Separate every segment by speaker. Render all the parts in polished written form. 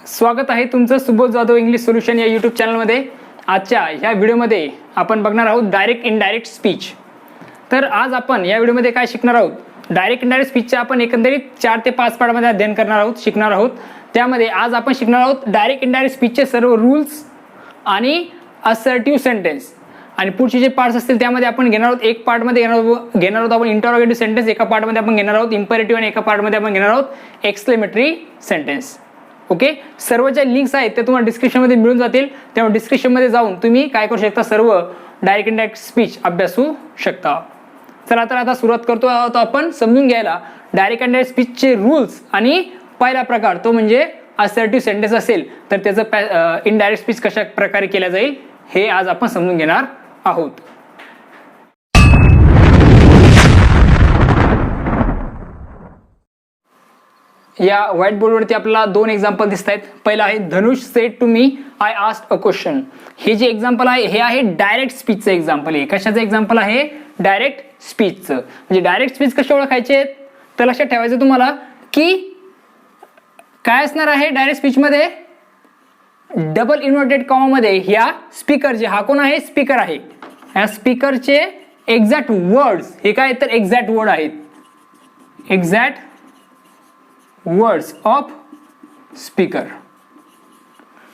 Speaker 1: स्वागत आहे तुमचं सुबोध जाधव इंग्लिश सोल्युशन या यूट्यूब चॅनलमध्ये। आजच्या ह्या व्हिडिओमध्ये आपण बघणार आहोत डायरेक्ट इनडायरेक्ट स्पीच। तर आज आपण या व्हिडिओमध्ये काय शिकणार आहोत, डायरेक्ट इनडायरेक्ट स्पीचचे आपण एकंदरीत 4 ते 5 पाठामध्ये अध्ययन करणार आहोत, शिकणार आहोत। त्यामध्ये आज आपण शिकणार आहोत डायरेक्ट इनडायरेक्ट स्पीचचे सर्व रूल्स आणि असर्टिव्ह सेंटेन्स। आणि पुढचे जे पार्ट्स असतील त्यामध्ये आपण घेणार आहोत, एक पार्टमध्ये घेणार आहोत आपण इंटरोगेटिव्ह सेंटेन्स, एका पार्टमध्ये आपण घेणार आहोत इम्पेरेटिव्ह आणि एका पार्टमध्ये आपण घेणार आहोत एक्सक्लेमेटरी सेंटेन्स। ओके, सर्व ज्या लिंक्स आहेत ते तुम्हाला डिस्क्रिप्शनमध्ये मिळून जातील, त्यामुळे डिस्क्रिप्शनमध्ये जाऊन तुम्ही काय करू शकता, सर्व डायरेक्ट इनडायरेक्ट स्पीच अभ्यासू शकता। चला तर आता सुरुवात करतो आहोत आपण समजून घ्यायला डायरेक्ट इनडायरेक्ट स्पीचचे रूल्स। आणि पहिला प्रकार तो म्हणजे असर्टिव्ह सेंटेन्स असेल तर त्याचं इनडायरेक्ट स्पीच कशा प्रकारे केला जाईल हे आज आपण समजून घेणार आहोत। या व्हाईट बोर्डवरती आपल्याला 2 एक्झाम्पल दिसत आहेत। पहिला आहे Dhanush said to me I asked a question. हे जे एक्झाम्पल आहे हे आहे डायरेक्ट स्पीचचं एक्झाम्पल आहे। कशाचं एक्झाम्पल आहे? डायरेक्ट स्पीचचं। म्हणजे डायरेक्ट स्पीच कसे ओळखायचे तर लक्षात ठेवायचं तुम्हाला की काय असणार आहे डायरेक्ट स्पीच मध्ये, डबल इन्व्हर्टेड कॉमा मध्ये ह्या स्पीकरचे, हा कोण आहे? स्पीकर आहे। या स्पीकरचे एक्झॅक्ट वर्ड्स हे काय तर एक्झॅक्ट वर्ड आहेत, एक्झॅक्ट वर्ड्स ऑफ स्पीकर।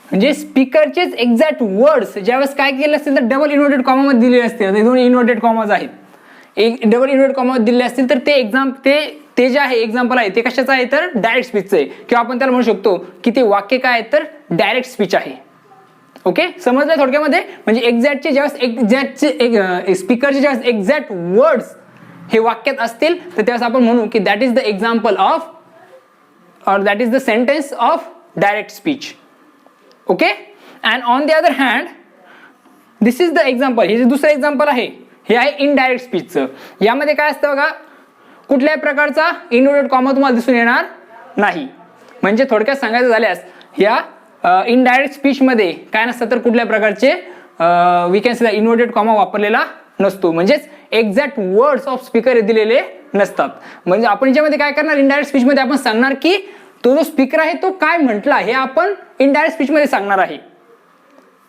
Speaker 1: म्हणजे स्पीकरचेच एक्झॅक्ट वर्ड्स ज्यावेळेस काय केले असतील तर डबल इन्व्हर्टेड कॉमा मध्ये दिलेले असतील, दोन इन्व्हर्टेड कॉमाज आहेत, एक डबल इन्व्हर्टेड कॉमा मध्ये दिले असतील तर ते जे आहे एक्झाम्पल आहे ते कशाचं आहे तर डायरेक्ट स्पीचचं आहे, किंवा आपण त्याला म्हणू शकतो की ते वाक्य काय आहे तर डायरेक्ट स्पीच आहे। ओके, समजलं थोडक्यामध्ये? म्हणजे एक्झॅक्टचे ज्यावेळेस स्पीकरचे ज्यावेळेस एक्झॅक्ट वर्ड्स हे वाक्यात असतील तर त्यावेळेस आपण म्हणू की that is the example of or that is the sentence of direct speech. Okay, and on the other hand this is the example, हे जे दुसरं एक्झाम्पल आहे हे आहे इनडायरेक्ट स्पीचचं। यामध्ये काय असतं बघा, कुठल्याही प्रकारचा इन्व्हर्टेड कॉमा तुम्हाला दिसून येणार नाही। म्हणजे थोडक्यात सांगायचं झाल्यास या इनडायरेक्ट स्पीच मध्ये काय नसतं तर कुठल्या प्रकारचे we can say inverted comma वापरलेला नसतो, म्हणजेच एक्झॅक्ट वर्ड्स ऑफ स्पीकर दिलेले नसतात। म्हणजे आपण याच्यामध्ये काय करणार, इनडायरेक्ट स्पीच मध्ये आपण सांगणार की तो जो स्पीकर आहे तो काय म्हटला हे आपण इनडायरेक्ट स्पीच मध्ये सांगणार आहे।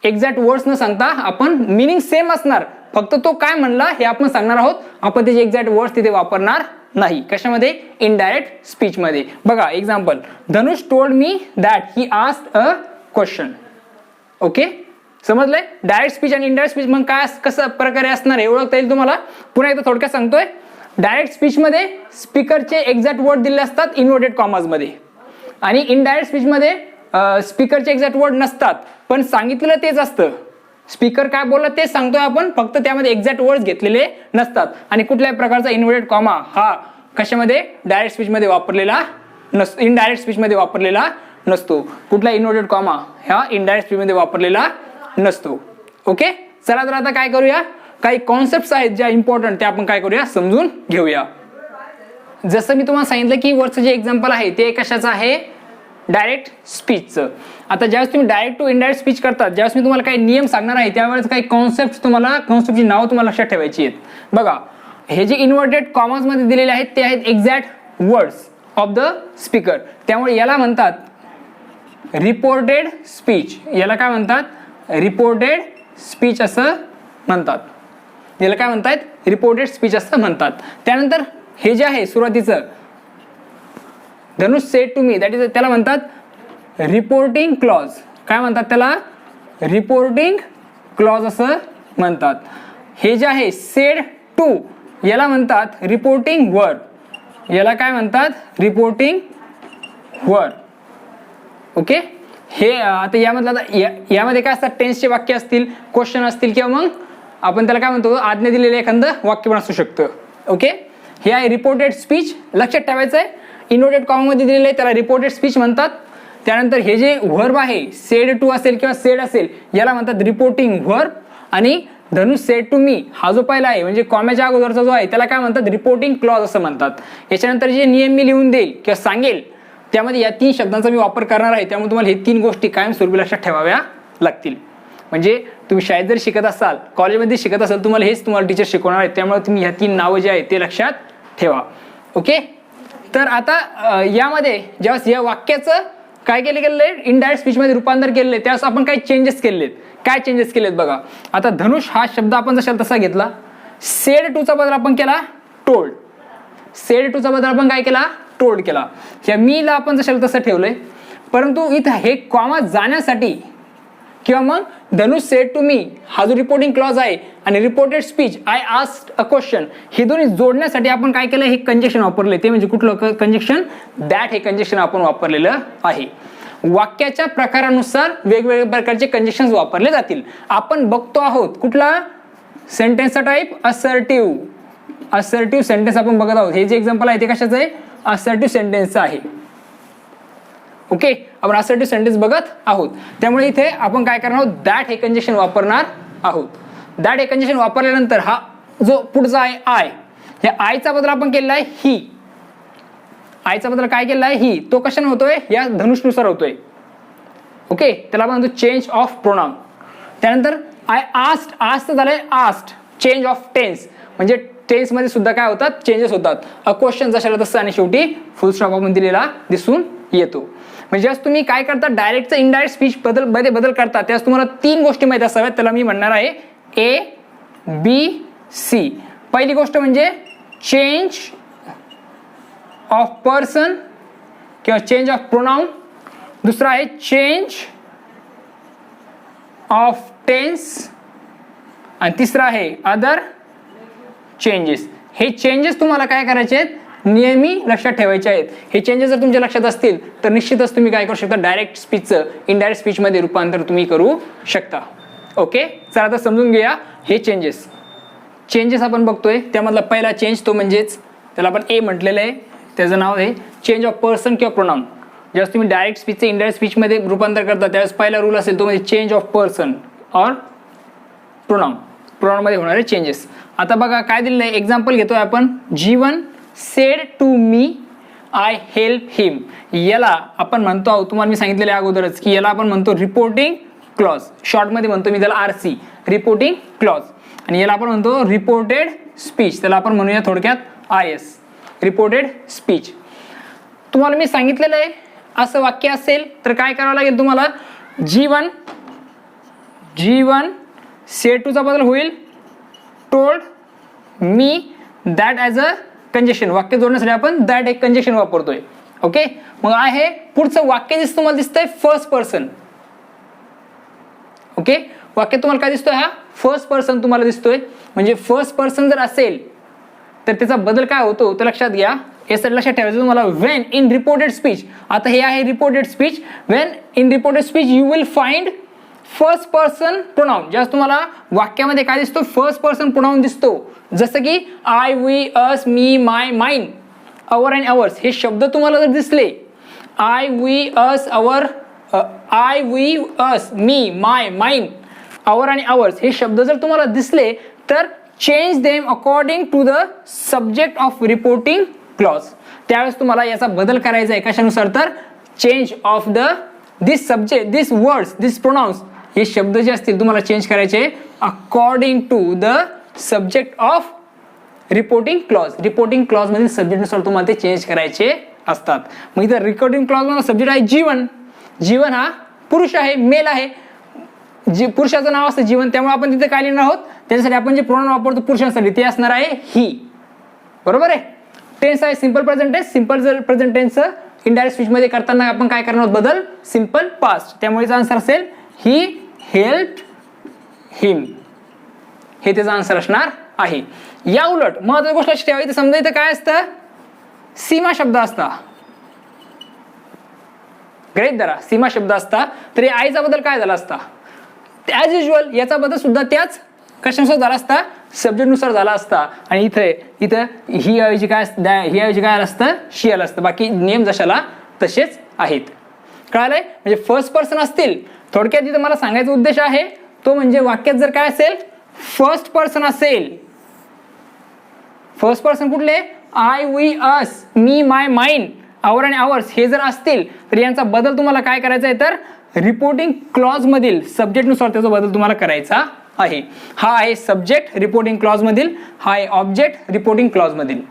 Speaker 1: एक्झॅक्ट वर्ड्स न सांगता आपण मीनिंग सेम असणार, फक्त तो काय म्हणला हे आपण सांगणार आहोत, आपण त्याचे एक्झॅक्ट वर्ड्स तिथे वापरणार नाही। कशामध्ये? इनडायरेक्ट स्पीच मध्ये। बघा example, Dhanush told me that he asked a question. Okay, समजलंय? डायरेक्ट स्पीच आणि इनडायरेक्ट स्पीच मग काय कसं प्रकारे असणार हे ओळखता येईल तुम्हाला। पुन्हा एकदा थोडक्यात सांगतोय, डायरेक्ट स्पीच मध्ये स्पीकरचे एक्झॅक्ट वर्ड दिले असतात इन्व्हर्टेड कॉमाज मध्ये, आणि इनडायरेक्ट स्पीच मध्ये स्पीकरचे एक्झॅक्ट वर्ड नसतात पण सांगितलेलं तेच असतं। स्पीकर काय बोलला तेच सांगतोय आपण, फक्त त्यामध्ये एक्झॅक्ट वर्ड घेतलेले नसतात। आणि कुठल्याही प्रकारचा इन्व्हर्टेड कॉमा हा कशामध्ये डायरेक्ट स्पीच मध्ये वापरलेला नसतो, इनडायरेक्ट स्पीच मध्ये वापरलेला नसतो। कुठला इन्व्हर्टेड कॉमा हा इनडायरेक्ट स्पीच मध्ये वापरलेला नसतो। ओके, चला तर आता काय करूया, काही कॉन्सेप्ट्स आहेत ज्या इम्पॉर्टंट त्या आपण काय करूया समजून घेऊया। जसं मी तुम्हाला सांगितलं की वरचं जे एक्झाम्पल आहे ते कशाचं आहे, डायरेक्ट स्पीचचं। आता ज्यावेळेस तुम्ही डायरेक्ट टू इनडायरेक्ट स्पीच करतात, ज्यावेळेस मी तुम्हाला काही नियम सांगणार आहे त्यावेळेस काही कॉन्सेप्टची नावं तुम्हाला लक्षात ठेवायची आहेत। बघा, हे जे इन्व्हर्टेड कॉमाज मध्ये दिलेले आहेत ते आहेत exact words of the speaker, त्यामुळे याला म्हणतात रिपोर्टेड स्पीच। याला काय म्हणतात? रिपोर्टेड स्पीच असं म्हणतात। याला काय म्हणतात? रिपोर्टेड स्पीच असं म्हणतात। त्यानंतर हे जे आहे सुरुवातीचं Dhanush said to me, that is त्याला म्हणतात रिपोर्टिंग क्लॉज। काय म्हणतात त्याला? रिपोर्टिंग क्लॉज असं म्हणतात। हे जे आहे सेड टू याला म्हणतात रिपोर्टिंग वर्ड। याला काय म्हणतात? Reporting word. ओके, हे आता यामध्ये काय असतात, टेन्सचे वाक्य असतील, क्वेश्चन असतील, किंवा मग आपण त्याला काय म्हणतो आज्ञा दिलेले एखादं वाक्य पण असू शकतं। ओके, हे आहे रिपोर्टेड स्पीच। लक्षात ठेवायचं आहे इन्व्हर्टेड कॉमा मध्ये दिलेले त्याला रिपोर्टेड स्पीच म्हणतात। त्यानंतर हे जे व्हर्ब आहे सेड टू असेल किंवा सेड असेल याला म्हणतात रिपोर्टिंग व्हर्ब। आणि धनुष सेड टू मी हा जो पहिला आहे म्हणजे कॉम्याच्या अगोदरचा जो आहे त्याला काय म्हणतात? रिपोर्टिंग क्लॉज असं म्हणतात। याच्यानंतर जे नियम मी लिहून देईल किंवा सांगेल त्यामध्ये या 3 शब्दांचा मी वापर करणार आहे, त्यामुळे तुम्हाला हे 3 गोष्टी कायमस्वरूपी लक्षात ठेवाव्या लागतील। म्हणजे तुम्ही शाळेत जर शिकत असाल, कॉलेजमध्ये शिकत असाल, तुम्हाला टीचर शिकवणार आहेत, त्यामुळे तुम्ही ह्या 3 नावं जे आहेत ते लक्षात ठेवा। ओके, तर आता यामध्ये ज्यावेळेस या वाक्याचं काय गेलेलं आहे, इनडायरेक्ट स्पीच मध्ये रूपांतर केलेलं आहे, त्यास आपण काही चेंजेस केलेत. काय चेंजेस केलेत बघा. आता धनुष हा शब्द आपण जसा तसा घेतला, सेड टू चा बदल आपण केला टोल्ड, सेड टू चा बदल आपण काय केला, टोल्ड केला. या मीला आपण जशाला तसं ठेवलंय, परंतु इथं हे कॉमा जाण्यासाठी किंवा मग धनुष सेड टू मी हा जो रिपोर्टिंग क्लॉज आहे आणि reported speech I asked a question हे दोन्ही जोडण्यासाठी आपण काय केलं, हे कंजक्शन वापरले. ते म्हणजे कुठलं कंजक्शन, दॅट हे कंजक्शन आपण वापरलेलं आहे. वाक्याच्या प्रकारानुसार वेगवेगळ्या प्रकारचे कंजक्शन्स वापरले जातील. आपण बघतो आहोत कुठला सेंटेन्सचा टाईप, असर्टिव्ह. असर्टिव्ह सेंटेन्स आपण बघत आहोत. हे जे एक्झाम्पल आहे ते कशाचं आहे, असर्टिव्ह सेंटेन्सचं आहे. ओके, आपण असर्टिव्ह सेंटेन्स बघत आहोत. त्यामुळे इथे आपण काय करणार आहोत, दॅट हे कंजक्शन वापरणार आहोत. दॅट हे कंजक्शन वापरल्यानंतर हा जो पुढचा आहे आय, या आयचा बदल आपण केलेला आहे ही. आयचा बदल काय केलेला आहे ही, तो कशाने होतोय, या धनुषनुसार होतोय. ओके, त्याला आपण म्हणतो चेंज ऑफ प्रोनाउन. त्यानंतर आय आस्क्ड, आस्क्ड झालंय आस्क्ड, चेंज ऑफ टेन्स, म्हणजे टेन्स मध्ये सुद्धा काय होतात, चेंजेस होतात. अ क्वेश्चन जशाला तसं आणि शेवटी फुल स्टॉप आपण दिलेला दिसून येतो. म्हणजे ज्यास तुम्ही काय करता, डायरेक्टचा इनडायरेक्ट स्पीच बदल करता, त्यास तुम्हाला 3 गोष्टी माहिती असाव्यात. त्याला मी म्हणणार आहे ए बी सी. पहिली गोष्ट म्हणजे चेंज ऑफ पर्सन किंवा चेंज ऑफ प्रोनाउन. दुसरा आहे चेंज ऑफ टेन्स आणि तिसरा आहे अदर चेंजेस. हे चेंजेस तुम्हाला काय करायचे आहेत, नेहमी लक्षात ठेवायचे आहेत. हे चेंजेस जर तुमच्या लक्षात असतील तर निश्चितच तुम्ही काय करू शकता, डायरेक्ट स्पीचचं इनडायरेक्ट स्पीच मध्ये रूपांतर तुम्ही करू शकता. ओके, चला आता समजून घ्या हे चेंजेस. चेंजेस आपण बघतोय, त्यामधला पहिला चेंज तो म्हणजेच त्याला आपण ए म्हटलेलं आहे, त्याचं नाव आहे चेंज ऑफ पर्सन किंवा प्रोनाउन. ज्यावेळेस तुम्ही डायरेक्ट स्पीचचं इनडायरेक्ट स्पीच मध्ये रूपांतर करता त्यावेळेस पहिला रूल असेल तो म्हणजे change of person or pronoun, pronoun मध्ये होणारे चेंजेस. आता बघा काय दिलेलं आहे, एक्झाम्पल घेतोय आपण, Jeevan said to me I help him. याला आपण म्हणतो आहोत, तुम्हाला मी सांगितलेलं अगोदरच की याला आपण म्हणतो रिपोर्टिंग क्लॉज. शॉर्ट मध्ये म्हणतो मी त्याला आरसी, रिपोर्टिंग क्लॉज. आणि याला आपण म्हणतो रिपोर्टेड स्पीच, त्याला आपण म्हणूया थोडक्यात आय एस, रिपोर्टेड स्पीच. तुम्हाला मी सांगितलेलं आहे असं वाक्य असेल तर काय करावं लागेल तुम्हाला, जीवन, जीवन सेड टूचा बदल होईल told me, that as a conjunction. वाक्य जोडण्यासाठी आपण दॅट एक कंजेक्शन वापरतोय. ओके, मग आहे पुढचं वाक्य दिसतं, तुम्हाला दिसतंय फर्स्ट पर्सन. ओके, वाक्य तुम्हाला काय दिसतोय, हा फर्स्ट पर्सन तुम्हाला दिसतोय. म्हणजे फर्स्ट पर्सन जर असेल तर त्याचा बदल काय होतो ते लक्षात घ्या. यासाठी लक्षात ठेवायचं तुम्हाला, व्हेन इन रिपोर्टेड स्पीच. आता हे आहे reported speech. When in reported speech you will find first person pronoun. ज्यास तुम्हाला वाक्यामध्ये काय दिसतो, फर्स्ट पर्सन प्रोनाउन दिसतो. जसं की I, we, us, me, my, mine, our and ours हे शब्द तुम्हाला जर दिसले, I, we, us, our, I, we, us, me, my, mine, our आणि अवर्स हे शब्द जर तुम्हाला दिसले तर change them according to the subject of reporting clause. त्यावेळेस तुम्हाला याचा बदल करायचा आहे. कशानुसार, तर change of the this subject, this words, this pronouns हे शब्द जे असतील तुम्हाला चेंज करायचे according to the subject of reporting clause. Reporting clause मधील सब्जेक्टनुसार तुम्हाला ते चेंज करायचे असतात. मग इथं रिपोर्टिंग क्लॉज मध्ये सब्जेक्ट आहे जीवन. जीवन हा पुरुष आहे, मेल आहे, पुरुषाचं नाव असतं जीवन, त्यामुळे आपण तिथे काय लिहिणार आहोत, त्याच्यासाठी आपण जे प्रोनाउन वापरतो पुरुषांसाठी ते असणार आहे ही. बरोबर आहे. टेन्स आहे simple present tense. Simple present टेन्सचं इनडायरेक्ट स्पीच मध्ये करताना आपण काय करणार आहोत, बदल सिंपल पास्ट. त्यामुळे आन्सर असेल ही हेल्प हिम, हे त्याचा आन्सर असणार आहे. या उलट महत्वाची गोष्ट लक्षात ठेवायची, समजा इथं काय असतं, सीमा शब्द असता. ग्रेट धरा, सीमा शब्द असता तरी आईचा बदल काय झाला असता, ॲज युजल याचा बदल सुद्धा त्याच कशानुसार झाला असता, सब्जेक्ट नुसार झाला असता. आणि इथं ही ऐवजी काय, ही ऐवजी काय आलं असतं, शी आलं असतं. बाकी नेम जशाला तसेच आहेत. कळालंय. म्हणजे फर्स्ट पर्सन असतील. थोडक्यात इथं मला सांगायचा उद्देश आहे तो म्हणजे वाक्यात जर काय असेल, फर्स्ट पर्सन असेल, फर्स्ट पर्सन कुठले, I, we, us, me, my, mine, our आणि आवर्स हे जर असतील तर यांचा बदल तुम्हाला काय करायचा आहे, तर रिपोर्टिंग क्लॉज मधील सब्जेक्ट नुसार त्याचा बदल तुम्हाला करायचा आहे. हा आहे सब्जेक्ट रिपोर्टिंग क्लॉज मधील, हा आहे ऑब्जेक्ट रिपोर्टिंग क्लॉज मधील.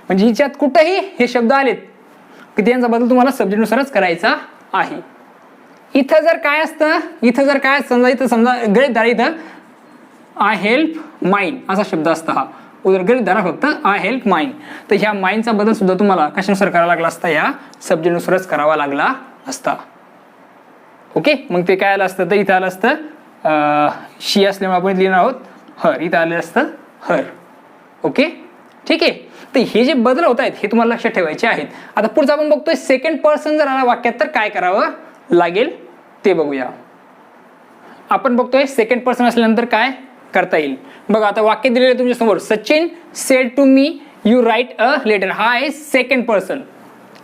Speaker 1: म्हणजे हिच्यात कुठेही हे शब्द आलेत की त्यांचा बदल तुम्हाला सब्जेक्टनुसारच करायचा आहे. इथं जर काय असतं, इथं जर काय समजा, इथं समजा गृहीत धरा, इथं आय हेल्प माईन असा शब्द असता. हा उदर गृहीत धरा फक्त आय हेल्प माईन. तर ह्या माईनचा बदल सुद्धा तुम्हाला कशानुसार करावा लागला असता, ह्या सब्जेक्टनुसारच करावा लागला असता. ओके, मग ते काय आलं असतं, तर इथं आलं असतं शी असल्यामुळे आपण लिहिणार आहोत हर, इथं आलं असतं हर. ओके, ठीक आहे. तर हे जे बदल होत आहेत हे तुम्हाला लक्षात ठेवायचे आहेत. आता पुढचं आपण बघतोय सेकंड पर्सन जर आला वाक्यात तर काय करावं लागेल ते बघूया. आपण बघतोय सेकंड पर्सन असल्यानंतर काय करता येईल. बघा आता वाक्य दिलेलं तुमच्या समोर, Sachin said to me you write a letter. हा आहे सेकंड पर्सन.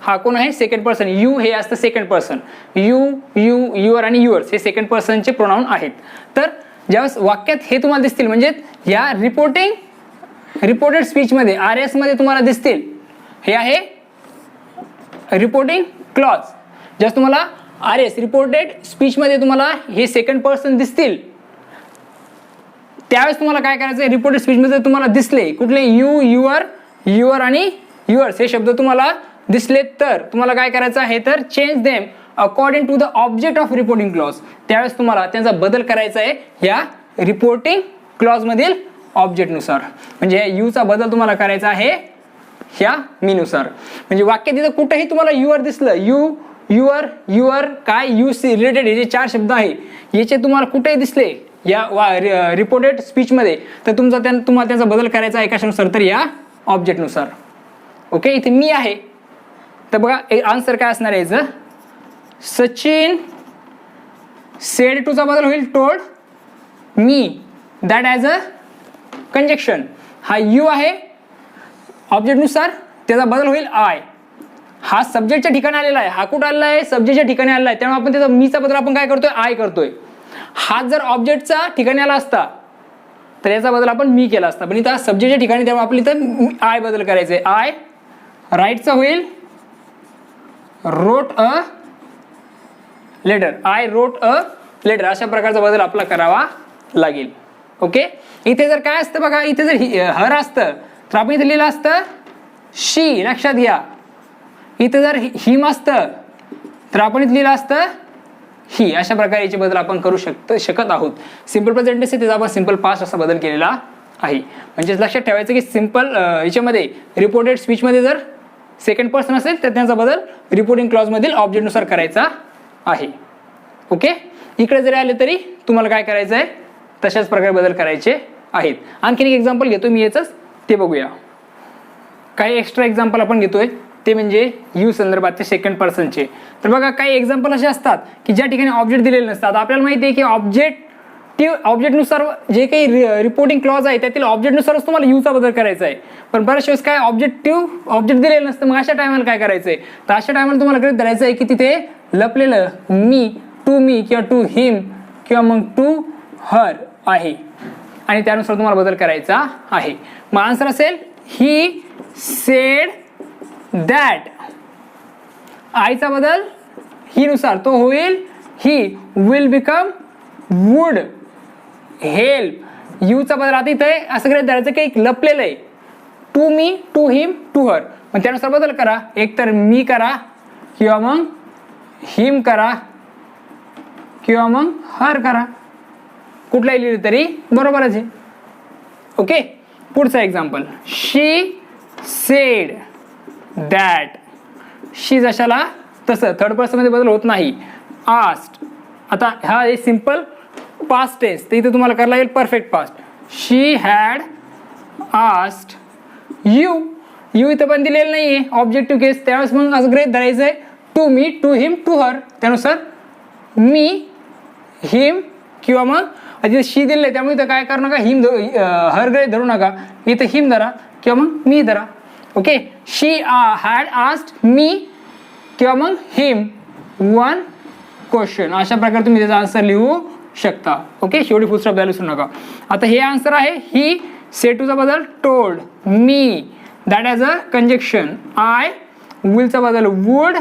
Speaker 1: हा कोण आहे, सेकंड पर्सन. यू हे असतं second person. You, you, your आणि युअर्स हे सेकंड पर्सनचे प्रोनाउन आहेत. तर ज्यावेळेस वाक्यात हे तुम्हाला दिसतील म्हणजे या रिपोर्टेड स्पीचमध्ये RS मध्ये तुम्हाला दिसतील, हे आहे रिपोर्टिंग क्लॉज. ज्यावेळेस तुम्हाला RS रिपोर्टेड स्पीचमध्ये तुम्हाला हे सेकंड पर्सन दिसतील, त्यावेळेस तुम्हाला काय करायचं आहे, रिपोर्टेड स्पीचमध्ये तुम्हाला दिसले कुठले यू, युअर, युअर आणि युअर्स हे शब्द तुम्हाला दिसले तर तुम्हाला काय करायचं आहे, तर change them according to the object of reporting clause. त्यावेळेस तुम्हाला त्यांचा बदल करायचा आहे या रिपोर्टिंग क्लॉज मधील ऑब्जेक्टनुसार. म्हणजे यूचा बदल तुम्हाला करायचा आहे ह्या मीनुसार. म्हणजे वाक्य तिथं कुठेही तुम्हाला युअर दिसलं, यू, युअर, युअर काय, यू सी रिलेटेड हे जे 4 शब्द आहे याचे तुम्हाला कुठेही दिसले या रिपोर्टेड स्पीचमध्ये, तर तुम्हाला त्यांचा बदल करायचा आहे कशानुसार, तर या ऑब्जेक्टनुसार. ओके, इथे मी आहे तर बघा आन्सर काय असणार आहे याचं, सचिन सेड टूचा बदल होईल told me, that as a conjunction. हा यू आहे ऑब्जेक्टनुसार, त्याचा बदल होईल आय. हा सब्जेक्टच्या ठिकाणी आलेला आहे, हा कुठं आलेला आहे, सब्जेक्टच्या ठिकाणी आलेला आहे, त्यामुळे आपण त्याचा मीचा बदल आपण काय करतोय, आय करतोय. हा जर ऑब्जेक्टचा ठिकाणी आला असता तर याचा बदल आपण मी केला असता, पण इथं सब्जेक्टच्या ठिकाणी त्यामुळे आपली इथं आय बदल करायचंय. आय राईटचा होईल wrote a letter, I wrote a letter. अशा प्रकारचा बदल आपला करावा लागेल. ओके, इथे जर काय असतं बघा, इथे जर हर असतं तर आपण इथे लिहिलं असतं शी, लक्षात घ्या. इथे जर हिम असतं तर आपण इथे लिहिलं असतं ही. अशा प्रकारे याचे बदल आपण करू शकत आहोत. सिंपल प्रेझेंट टेन्स त्याचा आपण सिंपल पास्ट असा बदल केलेला आहे. म्हणजे लक्षात ठेवायचं की सिंपल याच्यामध्ये रिपोर्टेड स्पीचमध्ये जर सेकंड पर्सन असेल तर त्यांचा बदल रिपोर्टिंग क्लॉजमधील ऑब्जेक्टनुसार करायचा आहे. ओके, इकडे जरी आले तरी तुम्हाला काय करायचं आहे, तशाच प्रकारे बदल करायचे आहेत. आणखीन एक एक्झाम्पल घेतो मी याचंच, ते बघूया. काही एक्स्ट्रा एक्झाम्पल आपण घेतोय ते म्हणजे यू संदर्भातचे सेकंड पर्सनचे. तर बघा काही एक्झाम्पल असे असतात की ज्या ठिकाणी ऑब्जेक्ट दिलेले नसतात. आपल्याला माहिती आहे की ऑब्जेक्टनुसार जे काही रिपोर्टिंग क्लॉज आहे त्यातील ऑब्जेक्टनुसारच तुम्हाला यूचा बदल करायचा आहे. पण बऱ्याच वेळेस काय ऑब्जेक्ट दिलेलं नसतं, मग अशा टायमाला काय करायचंय, तर अशा टायमाला तुम्हाला गृहीत धरायचं आहे की तिथे लपलेलं मी, टू मी किंवा टू हिम किंवा मग टू हर आहे आणि त्यानुसार तुम्हाला बदल करायचा आहे. मग आन्सर असेल ही सेड दॅट. आयचा बदल ही नुसार तो होईल ही, विल बिकम वुड हेल्प. यूचा बदल आता इथे असं गृहीत धरायचं की एक लपलेलं आहे, to me, to him, to her. मग त्यानुसार बदल करा, एक तर मी करा किंवा मग हिम करा किंवा मग हर करा, कुठलाही लिहिलं तरी बरोबरच आहे. ओके, पुढचा एक्झाम्पल, शी सेड दॅट. शी जशाला तसं थर्ड पर्सन मध्ये बदल होत नाही. आस्ट, आता हा आहे सिंपल पास्ट टेन्स, तर इथे तुम्हाला करायला लागेल परफेक्ट पास्ट. शी हॅड आस्ट यू. यू इथं पण दिलेलं नाहीये ऑब्जेक्टिव्ह केस, त्यावेळेस मग असं गृहीत धरायचं आहे to me, to him, to her. त्यानुसार मी, हिम किंवा मग तिथे शी दिले त्यामुळे इथं काय करू नका, हिम हर गृहीत धरू नका, इथं हिम धरा किंवा मग मी धरा. Okay, she had asked me किंवा मग हिम वन क्वेश्चन. अशा प्रकारे तुम्ही त्याचा आन्सर लिहू शकता. ओके, शेवटी फुल स्टॉप द्यायला विसरू नका. आता हे आन्सर आहे ही सेड टूचा बदल told me, that as a conjunction. I, विलचा बदल वुड,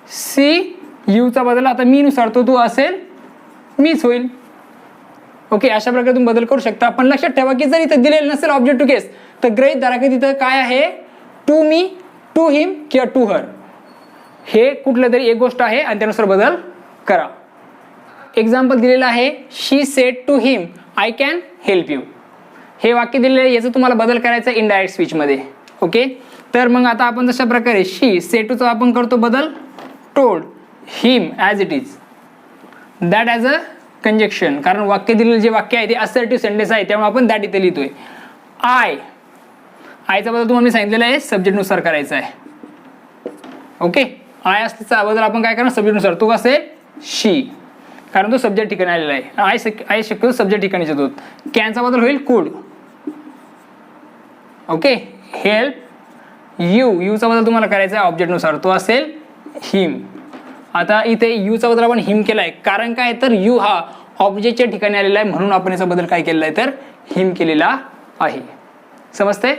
Speaker 1: सी, यूचा बदल आता मी नुसार तो असेल मीच होईल. ओके, अशा प्रकारे तुम्ही बदल करू शकता. पण लक्षात ठेवा की जर इथं दिलेलं नसेल ऑब्जेक्टिव्ह केस तर गृहीत धरा की तिथं काय आहे, टू मी, टू हिम किंवा टू हर. हे कुठलं तरी एक गोष्ट आहे आणि त्यानुसार बदल करा. एक्झाम्पल दिलेलं आहे, she said to him I can help you. हे वाक्य दिलेलं आहे, याचं तुम्हाला बदल करायचा इनडायरेक्ट स्पीचमध्ये. ओके, तर मग आता आपण जशा प्रकारे शी सेड टूचा आपण करतो बदल told him as it is, that as a conjunction, कारण वाक्य दिलेलं जे वाक्य आहे ते असर्टिव्ह सेंटेन्स आहे त्यामुळे आपण दॅट इथे लिहितोय. आयचा बदल तुम्हाला मी सांगितलेलं आहे सब्जेक्टनुसार करायचा आहे. ओके, आय असल्याचा बदल आपण काय करणार सब्जेक्टनुसार. तो असेल शी, कारण तो सब्जेक्ट ठिकाणी आलेला आहे. आय शक्यतो सब्जेक्ट ठिकाणीच येतो. कॅनचा बदल होईल कुड. ओके, हेल्प यूचा बदल तुम्हाला करायचा आहे ऑब्जेक्टनुसार, तो असेल हिम. आता इथे यूचा बदल आपण हिम केला आहे, कारण काय तर यू हा ऑब्जेक्टच्या ठिकाणी आलेला आहे म्हणून आपण याचा बदल काय केलेला आहे तर हिम केलेला आहे. समजते?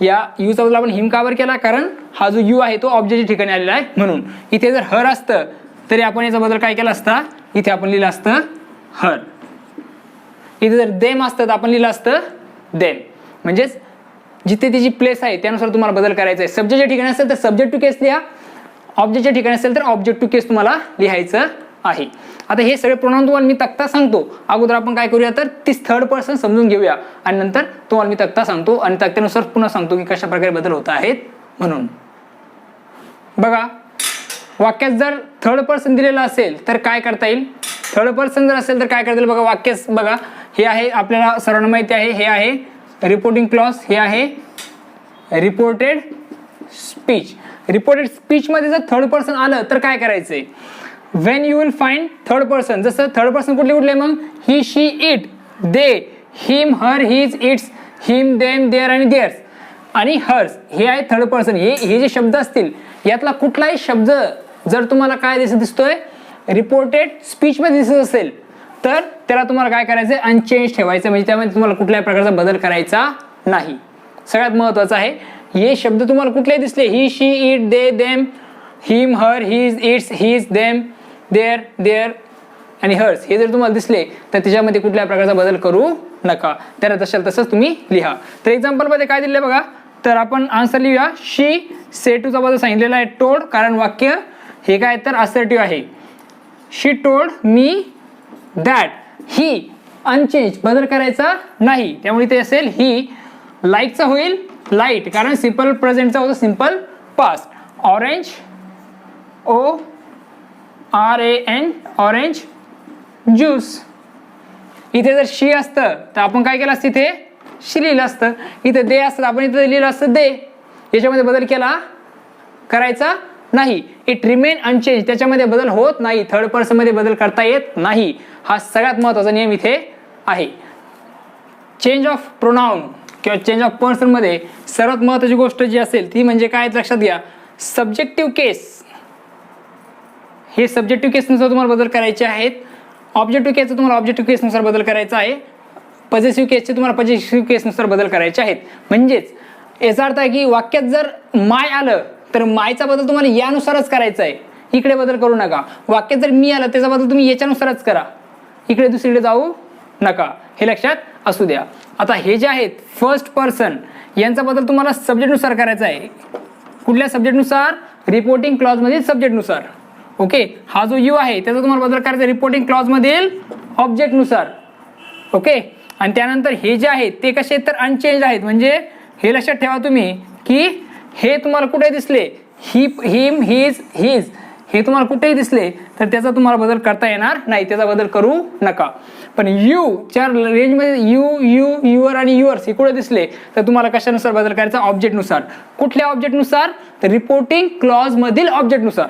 Speaker 1: या यूचा बदल आपण हिम का बरं केला, कारण हा जो यू आहे तो ऑब्जेक्टच्या ठिकाणी आलेला आहे म्हणून. इथे जर हर असतं तरी आपण याचा बदल काय केला असता, इथे आपण लिहिलं असतं हर. इथे जर देम असतं तर आपण लिहिलं असतं देम. म्हणजेच जिथे तिची प्लेस आहे त्यानुसार तुम्हाला बदल करायचा आहे. सब्जेक्टच्या ठिकाणी असेल तर सब्जेक्ट टू केस लिहा, ऑब्जेक्टच्या ठिकाणी असेल तर ऑब्जेक्ट टू केस तुम्हाला लिहायचं आहे. आता हे सगळे प्रोनाउन तुम्हाला मी तक्ता सांगतो. अगोदर आपण काय करूया तर ती थर्ड पर्सन समजून घेऊया आणि नंतर तुम्हाला मी तक्ता सांगतो आणि तक्त्यानुसार पुन्हा सांगतो की कशा प्रकारे बदल होत आहेत म्हणून. बघा, वाक्यात जर थर्ड पर्सन दिलेलं असेल तर काय करता येईल. थर्ड पर्सन जर असेल तर काय करता येईल बघा. वाक्य बघा, हे आहे आपल्याला सर्वांना माहिती आहे, हे आहे रिपोर्टिंग क्लॉज, हे आहे रिपोर्टेड स्पीच. रिपोर्टेड स्पीच मध्ये जर थर्ड पर्सन आलं तर काय करायचंय. When you will find third person, जसं थर्ड पर्सन कुठले कुठले मग he she it they him her his its him them their आणि देअर्स आणि हर्स, हे आहे थर्ड पर्सन. हे जे शब्द असतील यातला कुठलाही शब्द जर तुम्हाला काय दिसतोय रिपोर्टेड स्पीच मध्ये दिसत असेल तर त्याला तुम्हाला काय करायचं अनचेंज ठेवायचं, म्हणजे त्यामध्ये तुम्हाला कुठल्याही प्रकारचा बदल करायचा नाही. सगळ्यात महत्वाचं आहे, हे शब्द तुम्हाला कुठलेही दिसले he she it they them him her his its his them their their आणि हर्स, हे जर तुम्हाला दिसले तर त्याच्यामध्ये कुठल्याही प्रकारचा बदल करू नका. त्याला तसंच तुम्ही लिहा. तर एक्झाम्पल मध्ये काय दिले बघा, तर आपण आन्सर लिहूया. शी सेड टूचा बदल सांगितलेला आहे टोल्ड, कारण वाक्य हे काय तर असर्टिव्ह आहे. She told me that, he unchange बदल करायचा नाही त्यामुळे ते असेल ही. लाईकचा होईल लाईट, कारण सिंपल प्रेझेंटचा होता simple past. Orange ORAN orange juice. इथे जर शी असतं तर आपण काय केलं असतं, इथे शी लिहिलं असतं. इथे दे असतं आपण इथे लिहिलं असतं दे. याच्यामध्ये बदल करायचा नाही. इट रिमेन अनचेंज, त्याच्यामध्ये बदल होत नाही. थर्ड पर्सन मध्ये बदल करता येत नाही. हा सगळ्यात महत्वाचा नियम इथे आहे. चेंज ऑफ प्रोनाउन किंवा चेंज ऑफ पर्सन मध्ये सर्वात महत्वाची गोष्ट जी असेल ती म्हणजे काय लक्षात घ्या, सब्जेक्टिव्ह केस. हे सब्जेक्टिव्ह केसनुसार तुम्हाला बदल करायचे आहेत. ऑब्जेक्टिव्ह केसचा तुम्हाला ऑब्जेक्टिव्ह केसनुसार बदल करायचा आहे. पॉझिटिव्ह केसचे तुम्हाला पॉझिटिव्ह केसनुसार बदल करायचे आहेत. म्हणजेच याचा अर्थ आहे की वाक्यात जर माय आलं तर मायचा बदल तुम्हाला यानुसारच करायचा आहे, इकडे बदल करू नका. वाक्यात जर मी आलं त्याचा बदल तुम्ही याच्यानुसारच करा, इकडे दुसरीकडे जाऊ नका. हे लक्षात असू द्या. आता हे जे आहेत फर्स्ट पर्सन यांचा बदल तुम्हाला सब्जेक्टनुसार करायचा आहे. कुठल्या सब्जेक्टनुसार, रिपोर्टिंग क्लॉज मधील सब्जेक्टनुसार. ओके, हा जो यू आहे त्याचा तुम्हाला बदल करायचा रिपोर्टिंग क्लॉज मधील ऑब्जेक्टनुसार. ओके, आणि त्यानंतर हे जे आहेत ते कसे तर अनचेंज आहेत. म्हणजे हे लक्षात ठेवा तुम्ही की हे तुम्हाला कुठे दिसले ही हिम हिज हिज, हे तुम्हाला कुठेही दिसले तर त्याचा तुम्हाला बदल करता येणार नाही, त्याचा बदल करू नका. पण यू च्या रेंजमध्ये युअर आणि युअर्स हे कुठे दिसले तर तुम्हाला कशानुसार बदल करायचा, ऑब्जेक्टनुसार. कुठल्या ऑब्जेक्टनुसार तर रिपोर्टिंग क्लॉज मधील ऑब्जेक्टनुसार.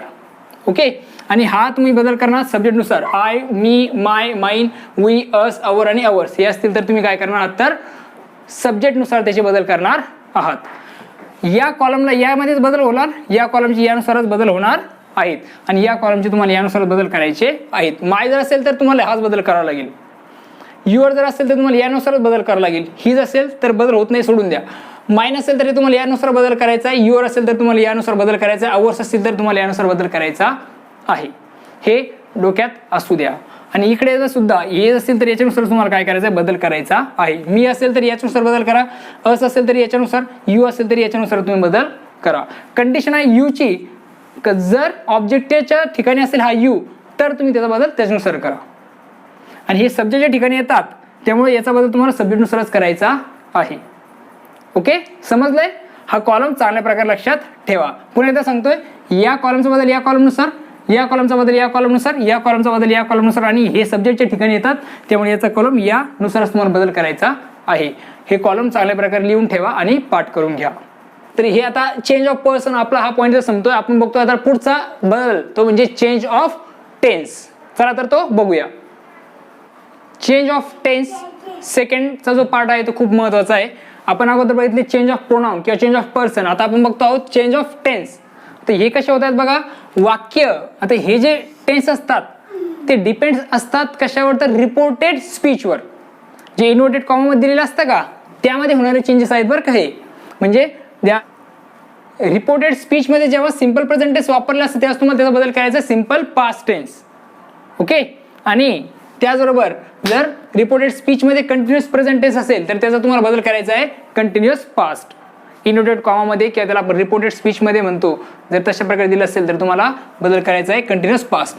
Speaker 1: ओके, आणि हा तुम्ही बदल करणार सब्जेक्टनुसार. I me my mine we us our आणि अवर्स हे असतील तर तुम्ही काय करणार आहात तर सब्जेक्टनुसार त्याचे बदल करणार आहात. या कॉलमला यामध्येच बदल होणार, या कॉलमची यानुसारच बदल होणार आहेत आणि या कॉलमचे तुम्हाला यानुसार बदल करायचे आहेत. माय जर असेल तर तुम्हाला हाच बदल करावा लागेल. युअर जर असेल तर तुम्हाला यानुसारच बदल करावा लागेल. हिज असेल तर बदल होत नाही, सोडून द्या. माइन असेल तरी तुम्हाला यानुसार बदल करायचा आहे. युअर असेल तर तुम्हाला यानुसार बदल करायचा आहे. अवर्स असेल तर तुम्हाला यानुसार बदल करायचा आहे. हे डोक्यात असू द्या. आणि इकडे सुद्धा हे असेल तर याच्यानुसार तुम्हाला काय करायचं आहे, बदल करायचा आहे. मी असेल तर याच्यानुसार बदल करा, अस असेल तरी याच्यानुसार, यू असेल तरी याच्यानुसार तुम्ही बदल करा. कंडिशन आहे यूची जर ऑब्जेक्टच्या ठिकाणी असेल हा यू तर तुम्ही त्याचा बदल त्याच्यानुसार करा. आणि हे सब्जेक्टच्या ठिकाणी येतात त्यामुळे याचा बदल तुम्हाला सब्जेक्टनुसारच करायचा आहे. ओके, समजलंय? हा कॉलम चांगल्या प्रकारे लक्षात ठेवा. पुन्हा एकदा सांगतोय, या कॉलमचा बदल या कॉलमनुसार, या कॉलमचा बदल या कॉलमनुसार, या कॉलमचा बदल या कॉलमनुसार, आणि हे सब्जेक्टच्या ठिकाणी येतात त्यामुळे याचा कॉलम यानुसारच तुम्हाला बदल करायचा आहे. हे कॉलम चांगल्या प्रकारे लिहून ठेवा आणि पाठ करून घ्या. तर हे आता चेंज ऑफ पर्सन आपला हा पॉईंट संपतोय. आपण बघतो आता पुढचा बदल, तो म्हणजे चेंज ऑफ टेन्स. चला तर तो बघूया. चेंज ऑफ टेन्स सेकंडचा जो पार्ट आहे तो खूप महत्वाचा आहे. आपण अगोदर बघितले चेंज ऑफ प्रोनाउन किंवा चेंज ऑफ पर्सन, आता आपण बघतो आहोत चेंज ऑफ टेन्स. तर हे कसे होतात बघा, वाक्य, आता हे जे टेन्स असतात ते डिपेंड असतात कशावर, तर रिपोर्टेड स्पीचवर. जे इन्व्हर्टेड कॉमामध्ये दिलेलं असतं का त्यामध्ये होणारे चेंजेस आहेत बरं का हे. म्हणजे त्या रिपोर्टेड स्पीचमध्ये जेव्हा सिंपल प्रेझेंट टेन्स वापरलं असतं तेव्हा तुम्हाला त्याचा बदल करायचा सिंपल पास्ट टेन्स. ओके, आणि त्याचबरोबर जर रिपोर्टेड स्पीचमध्ये कंटिन्युअस प्रेझेंट टेन्स असेल तर त्याचा तुम्हाला बदल करायचा आहे कंटिन्युअस पास्ट. इन्व्हर्टेड कॉमामध्ये किंवा त्याला आपण रिपोर्टेड स्पीचमध्ये म्हणतो, जर तशा प्रकारे दिलं असेल तर तुम्हाला बदल करायचा आहे कंटिन्युअस पास्ट.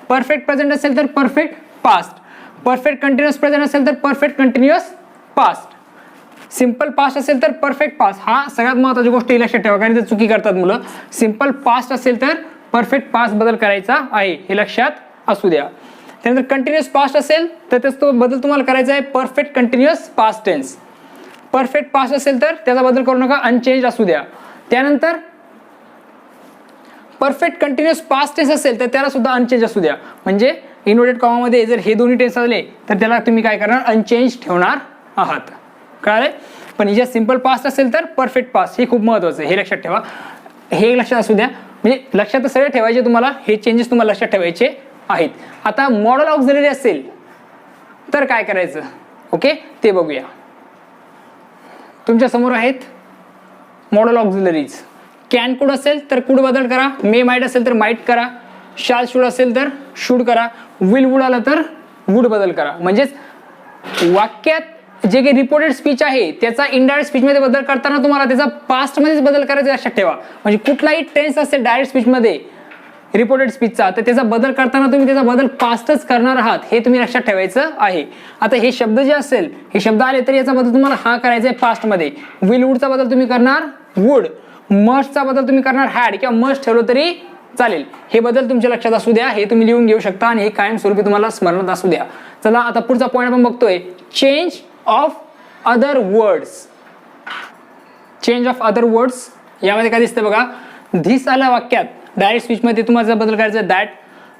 Speaker 1: परफेक्ट प्रेझेंट असेल तर perfect past, perfect continuous present असेल तर perfect continuous past, simple past असेल तर परफेक्ट पास्ट. हा सगळ्यात महत्त्वाची गोष्ट लक्षात ठेवा, कारण ते चुकी करतात मुलं. सिंपल पास्ट असेल तर परफेक्ट पास्ट बदल करायचा आहे, हे लक्षात असू द्या. त्यानंतर कंटिन्युअस पास्ट असेल तर त्याचा बदल तुम्हाला करायचा आहे perfect continuous past tense. Perfect past असेल तर त्याचा बदल करू नका, अनचेंज असू द्या. त्यानंतर परफेक्ट कंटिन्युअस पास्ट टेन्स असेल तर त्याला सुद्धा अनचेंज असू द्या. म्हणजे इन्व्हर्टेड कॉमामध्ये जर हे दोन्ही टेन्स आले तर त्याला तुम्ही काय करणार, अनचेंज ठेवणार आहात. कळाले? पण जे सिंपल पास्ट असेल तर परफेक्ट पास्ट, हे खूप महत्त्वाचं आहे, हे लक्षात ठेवा. हे लक्षात असू द्या, म्हणजे लक्षात सगळे ठेवायचे तुम्हाला, हे चेंजेस तुम्हाला लक्षात ठेवायचे आहेत. आता मॉडल ऑक्झिलरी असेल तर काय करायचं, ओके ते बघूया. तुमच्या समोर आहेत मॉडल ऑक्झिलरीज. कॅन कुड असेल तर कुड बदल करा, मे माइट असेल तर माइट करा, शाल शुड असेल तर शुड करा, विल वुड आलं तर वुड बदल करा. म्हणजेच वाक्यात जे काही रिपोर्टेड स्पीच आहे त्याचा इनडायरेक्ट स्पीचमध्ये बदल करताना तुम्हाला त्याचा पास्टमध्येच बदल करायचा लक्षात ठेवा. म्हणजे कुठलाही टेन्स असेल डायरेक्ट स्पीचमध्ये रिपोर्टेड स्पीचचा तर त्याचा बदल करताना तुम्ही त्याचा बदल पास्टच करणार आहात, हे तुम्ही लक्षात ठेवायचं आहे. आता हे शब्द जे असेल, हे शब्द आले तर याचा बदल तुम्हाला हा करायचा आहे पास्टमध्ये. विल वुडचा बदल तुम्ही करणार वुड, मस्टचा बदल तुम्ही करणार हॅड किंवा मस्ट ठेवलं तरी चालेल. हे बदल तुमच्या लक्षात असू द्या, हे तुम्ही लिहून घेऊ शकता आणि हे कायमस्वरूपी तुम्हाला स्मरणात असू द्या. चला आता पुढचा पॉईंट आपण बघतोय, change of other words. Change of other words यामध्ये काय दिसतं बघा, धिस आलं वाक्यात, डायरेक्ट स्पीचमध्ये तुम्हाला बदल करायचा दॅट.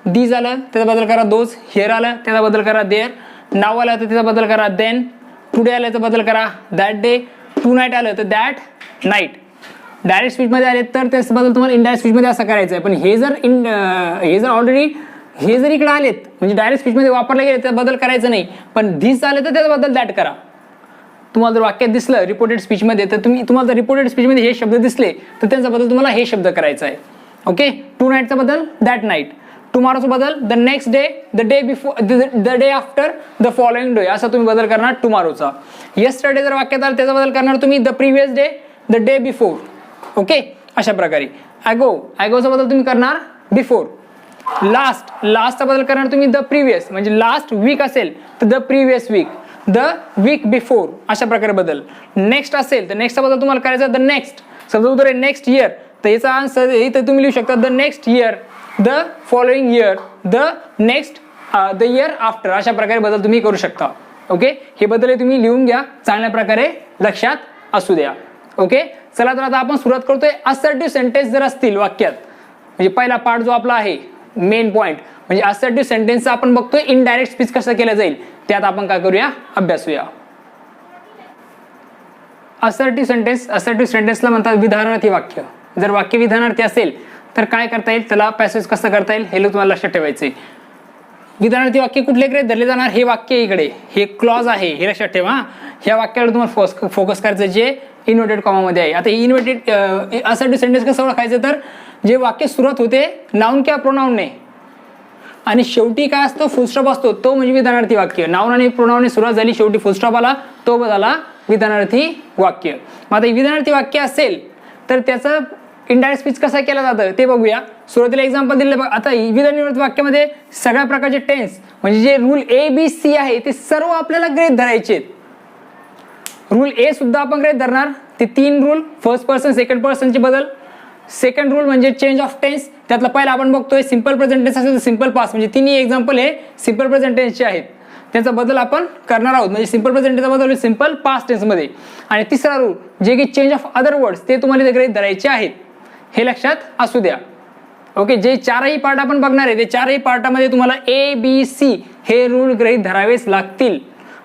Speaker 1: दीज आलं त्याचा बदल करा दोज, हिअर आलं त्याचा बदल करा देअर, नाव आलं तर त्याचा बदल करा देन, टुडे आलं तर बदल करा दॅट डे, टू नाईट आलं तर दॅट नाईट. डायरेक्ट स्पीचमध्ये आले तर त्याचा बदल तुम्हाला इनडायरेक्ट स्पीचमध्ये असं करायचं आहे. पण हे जर ऑलरेडी हे जर इकडे आलेत म्हणजे डायरेक्ट स्पीचमध्ये वापरले गेले त्याचा बदल करायचं नाही. पण धिस आले तर त्याचा बदल दॅट करा. तुम्हाला जर वाक्यात दिसलं रिपोर्टेड स्पीचमध्ये तर तुम्हाला जर रिपोर्टेड स्पीचमध्ये हे शब्द दिसले तर त्यांचा बदल तुम्हाला हे शब्द करायचा आहे. ओके, टू नाईटचा बदल दॅट नाईट, टुमॉरोचा बदल the next day, the day before, the day after, the following day असा तुम्ही बदल करणार टुमॉरोचा. येस्टरडे जर वाक्यात आलं त्याचा बदल करणार तुम्ही the previous day, the day before. Okay, अशा प्रकारे. ॲगोचा बदल तुम्ही करणार बिफोर. लास्टचा बदल करणार तुम्ही द प्रिव्हियस, म्हणजे लास्ट वीक असेल तर the previous week, the week before अशा प्रकारे बदल. नेक्स्ट असेल तर नेक्स्टचा बदल तुम्हाला करायचा द नेक्स्ट. समजा उत्तर आहे नेक्स्ट इयर तर याचा आन्सर इथं तुम्ही लिहू शकता the next year, the following year, the next, the year after अशा प्रकारे बदल तुम्ही करू शकता. ओके, हे बदल तुम्ही लिहून घ्या, चांगल्या प्रकारे लक्षात असू द्या. ओके, चला तर आता आपण सुरुवात करतोय. असर्टिव्ह सेंटेन्स जर असतील वाक्यात, म्हणजे पहिला पार्ट जो आपला आहे मेन पॉईंट म्हणजे असर्टिव्ह सेंटेन्सचा आपण बघतोय इनडायरेक्ट स्पीच कसं केलं जाईल, त्यात आपण काय करूया, अभ्यासूया. असर्टिव्ह सेंटेन्सला म्हणतात विधानार्थी वाक्य. जर वाक्य विधानार्थी असेल तर काय करता येईल, त्याला पॅसेज कसं करता येईल हे तुम्हाला लक्षात ठेवायचंय. विधानार्थी वाक्य कुठले इकडे धरले जाणार, हे वाक्य इकडे, हे क्लॉज आहे हे लक्षात ठेवा. ह्या वाक्यावर तुम्हाला फोकस करायचं जे इन्व्हर्टेड कॉमामध्ये आहे. आता इन्व्हर्टेड असर्टिव्ह सेंटेन्स कसं ओळखायचं, तर जे वाक्य सुरुवात होते नाउन किंवा प्रोनाउनने आणि शेवटी काय असतो फुलस्टॉप असतो, तो म्हणजे विधानार्थी वाक्य. नाउन आणि प्रोनाउनने सुरुवात झाली, शेवटी फुलस्टॉप आला, तो झाला विधानार्थी वाक्य. मग आता विधानार्थी वाक्य असेल तर त्याचं इनडायरेक्ट स्पीच कसा केला जातं ते बघूया. सुरुवातीला एक्झाम्पल दिले बघा. आता विधान निवृत्त वाक्यामध्ये सगळ्या प्रकारचे टेन्स म्हणजे जे रूल ABC आहे ते सर्व आपल्याला गृहीत धरायचे आहेत. रूल ए सुद्धा आपण गृहीत धरणार. ते 3 रूल, फर्स्ट पर्सन सेकंड पर्सनचे बदल. सेकंड रूल म्हणजे चेंज ऑफ टेन्स. त्यातला पहिला आपण बघतोय सिंपल प्रेझेंट टेन्स असेल तर सिंपल पास्ट, म्हणजे तिन्ही एक्झाम्पल हे सिंपल प्रेझेंट टेन्सचे आहेत. त्याचा बदल आपण करणार आहोत, म्हणजे सिंपल प्रेझेंट टेन्सचा बदल सिंपल पास्ट टेन्समध्ये. आणि तिसरा रूल जे की चेंज ऑफ अदर वर्ड्स ते तुम्हाला इथे गृहीत धरायचे आहेत, हे लक्षात असू द्या. ओके, जे 4ही पार्ट आपण बघणार आहे ते 4ही पार्टामध्ये तुम्हाला ABC हे रूल गृहीत धरावेच लागतील,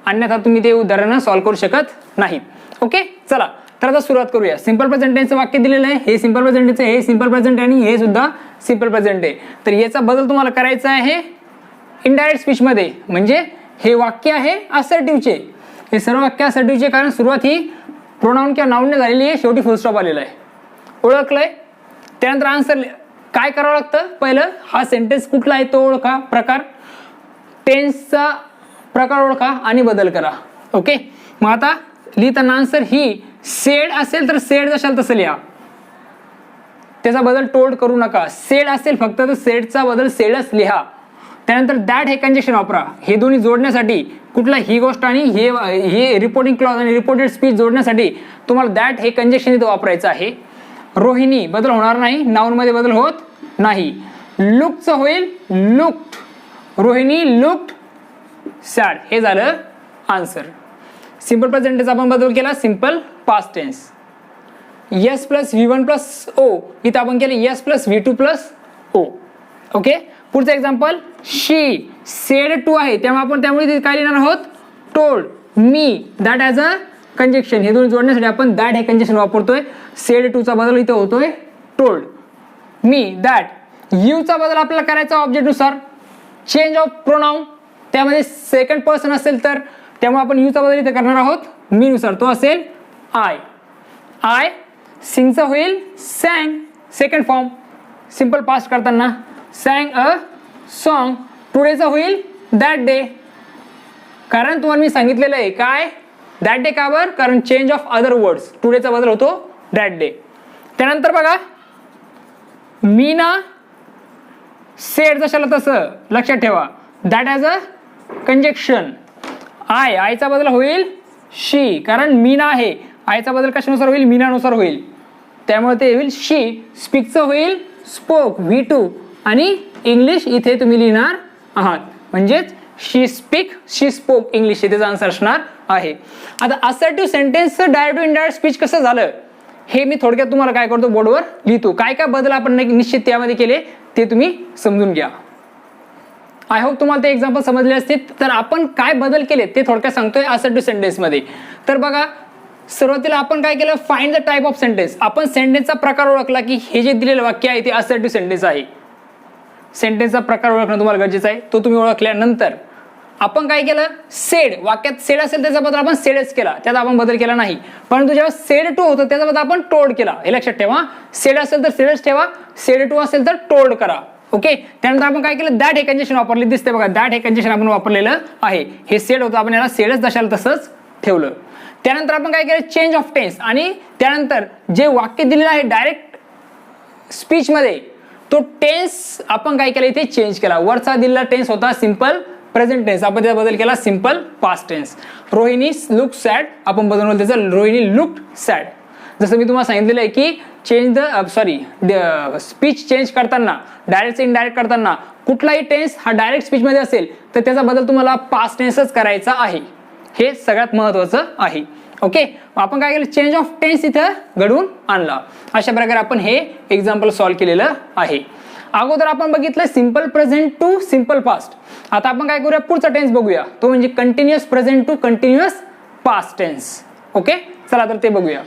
Speaker 1: अन्यथा तुम्ही ते उदाहरण सॉल्व्ह करू शकत नाहीत. ओके, चला तर आता सुरुवात करूया. सिंपल प्रेझेंट टेन्सचं वाक्य दिलेलं आहे, हे सिंपल प्रेझेंट टेन्स आहे, हे सिंपल प्रेझेंट आणि हे सुद्धा सिंपल प्रेझेंट आहे. तर याचा बदल तुम्हाला करायचा आहे इनडायरेक्ट स्पीच मध्ये. म्हणजे हे वाक्य आहे असर्टिव्हचे, हे सर्व वाक्य असर्टिव्हचे, कारण सुरुवात ही प्रोनाउन किंवा नाउनने झालेली आहे, शेवटी फुल स्टॉप आलेला आहे. ओळखलंय? त्यानंतर आन्सर काय करावं लागतं, पहिलं हा सेंटेन्स कुठला आहे तो ओळखा, प्रकार टेन्सचा प्रकार ओळखा आणि बदल करा. ओके, मग आता लिहिताना आन्सर ही सेड असेल तर सेड जशाल तसं लिहा, त्याचा बदल टोल्ड करू नका. सेड असेल फक्त तर सेडचा बदल सेडच लिहा. त्यानंतर दॅट हे कंजेक्शन वापरा, हे दोन्ही जोडण्यासाठी कुठला ही गोष्ट आणि हे रिपोर्टिंग क्लॉज आणि रिपोर्टेड स्पीच जोडण्यासाठी तुम्हाला दॅट हे कंजेक्शन इथं वापरायचं आहे. रोहिणी बदल होणार नाही, नाउन मध्ये बदल होत नाही. लुकचं होईल लुक्ड, रोहिणी लुक्ड सॅड, हे झालं आन्सर. सिंपल प्रेझेंट टेन्स आपण बदल केला simple past tense. S plus V1 plus O इथं आपण केलं S plus V2 plus O. Okay, पुढचं एक्झाम्पल शी सेड टू आहे, त्यामुळे काय लिहिणार आहोत told. Me that as a conjunction, हे दोन्ही जोडण्यासाठी आपण दॅट हे कंजेक्शन वापरतोय. सेड टूचा बदल इथे होतोय टोल्ड. Me that. यूचा बदल आपल्याला करायचा ऑब्जेक्ट नुसार. चेंज ऑफ प्रोनाउन त्यामध्ये सेकंड पर्सन असेल तर त्यामुळे आपण यूचा बदल इथे करणार आहोत मी नुसार, तो असेल आय. आय सिंगचा होईल sang, second form simple past करताना सॅंग अ सॉन्ग. टुडेचा होईल दॅट डे, कारण तुम्हाला मी सांगितलेलं आहे काय दॅट डे का बरं, कारण चेंज ऑफ अदर वर्ड्स, टुडेचा बदल होतो दॅट डे. त्यानंतर बघा मीना सेड जशाला तसं लक्षात ठेवा, दॅट ॲज अ कंजेक्शन. आयचा बदल होईल शी, कारण मीना आहे, आयचा बदल कशानुसार होईल मीनानुसार होईल, त्यामुळे ते होईल शी. स्पीकचं होईल स्पोक V2 आणि इंग्लिश इथे तुम्ही लिहिणार आहात, म्हणजेच she speak she spoke English हे त्याचा आन्सर असणार आहे. आता असर्टिव्ह सेंटेन्सचं डायरेक्ट टू इनडायरेक्ट स्पीच कसं झालं हे मी थोडक्यात तुम्हाला काय करतो बोर्डवर लिहितो. काय काय बदल आपण निश्चित त्यामध्ये केले ते तुम्ही समजून घ्या. आय होप तुम्हाला ते एक्झाम्पल समजले असतील. तर आपण काय बदल केले ते थोडक्यात सांगतोय असर्टिव्ह सेंटेन्स मध्ये. तर बघा सुरुवातीला आपण काय केलं, find the type of sentence. आपण सेंटेन्सचा प्रकार ओळखला की हे जे दिलेलं वाक्य आहे ते असर्टिव्ह सेंटेन्स आहे. सेंटेन्सचा प्रकार ओळखणं तुम्हाला गरजेचं आहे, तो तुम्ही ओळखल्यानंतर आपण काय केलं, सेड, वाक्यात सेड असेल त्याचा बदल आपण सेडच केला, त्यात आपण बदल केला नाही. परंतु जेव्हा सेड टू होतं त्याचा बदल आपण टोल्ड केला, हे लक्षात ठेवा. सेड असेल तर सेडच ठेवा, सेड टू असेल तर टोल्ड करा. ओके, त्यानंतर आपण काय केलं, दॅट हे कंजेक्शन वापरले, दिसते बघा दॅट हे कंजेक्शन आपण वापरलेलं आहे. हे सेड होतं, आपण याला सेडच दशाला तसंच ठेवलं. त्यानंतर आपण काय केलं, चेंज ऑफ टेन्स, आणि त्यानंतर जे वाक्य दिलेलं आहे डायरेक्ट स्पीच मध्ये तो टेन्स आपण काय केलं इथे चेंज केला. वरचा दिलेला टेन्स होता सिंपल प्रेझेंट टेन्स, आपण त्याचा बदल केला simple past tense. Rohini look sad, आपण बदलवलं त्याचं रोहिणी लुक्ड सॅड. जसं मी तुम्हाला सांगितलेलं आहे की चेंज द स्पीच चेंज करताना, डायरेक्ट इनडायरेक्ट करताना कुठलाही टेन्स हा डायरेक्ट स्पीच मध्ये असेल तर त्याचा बदल तुम्हाला पास्ट टेन्सच करायचा आहे, हे सगळ्यात महत्वाचं आहे. ओके, आपण काय केलं, चेंज ऑफ टेन्स इथं घडवून आणला. अशा प्रकारे आपण हे एक्झाम्पल सॉल्व्ह केलेलं आहे. अगोदर आपण बघितलं simple present to simple past. आता आपण काय करूया, पुढचा टेन्स बघूया, तो म्हणजे continuous present to continuous past tense. Okay, चला तर ते बघूया.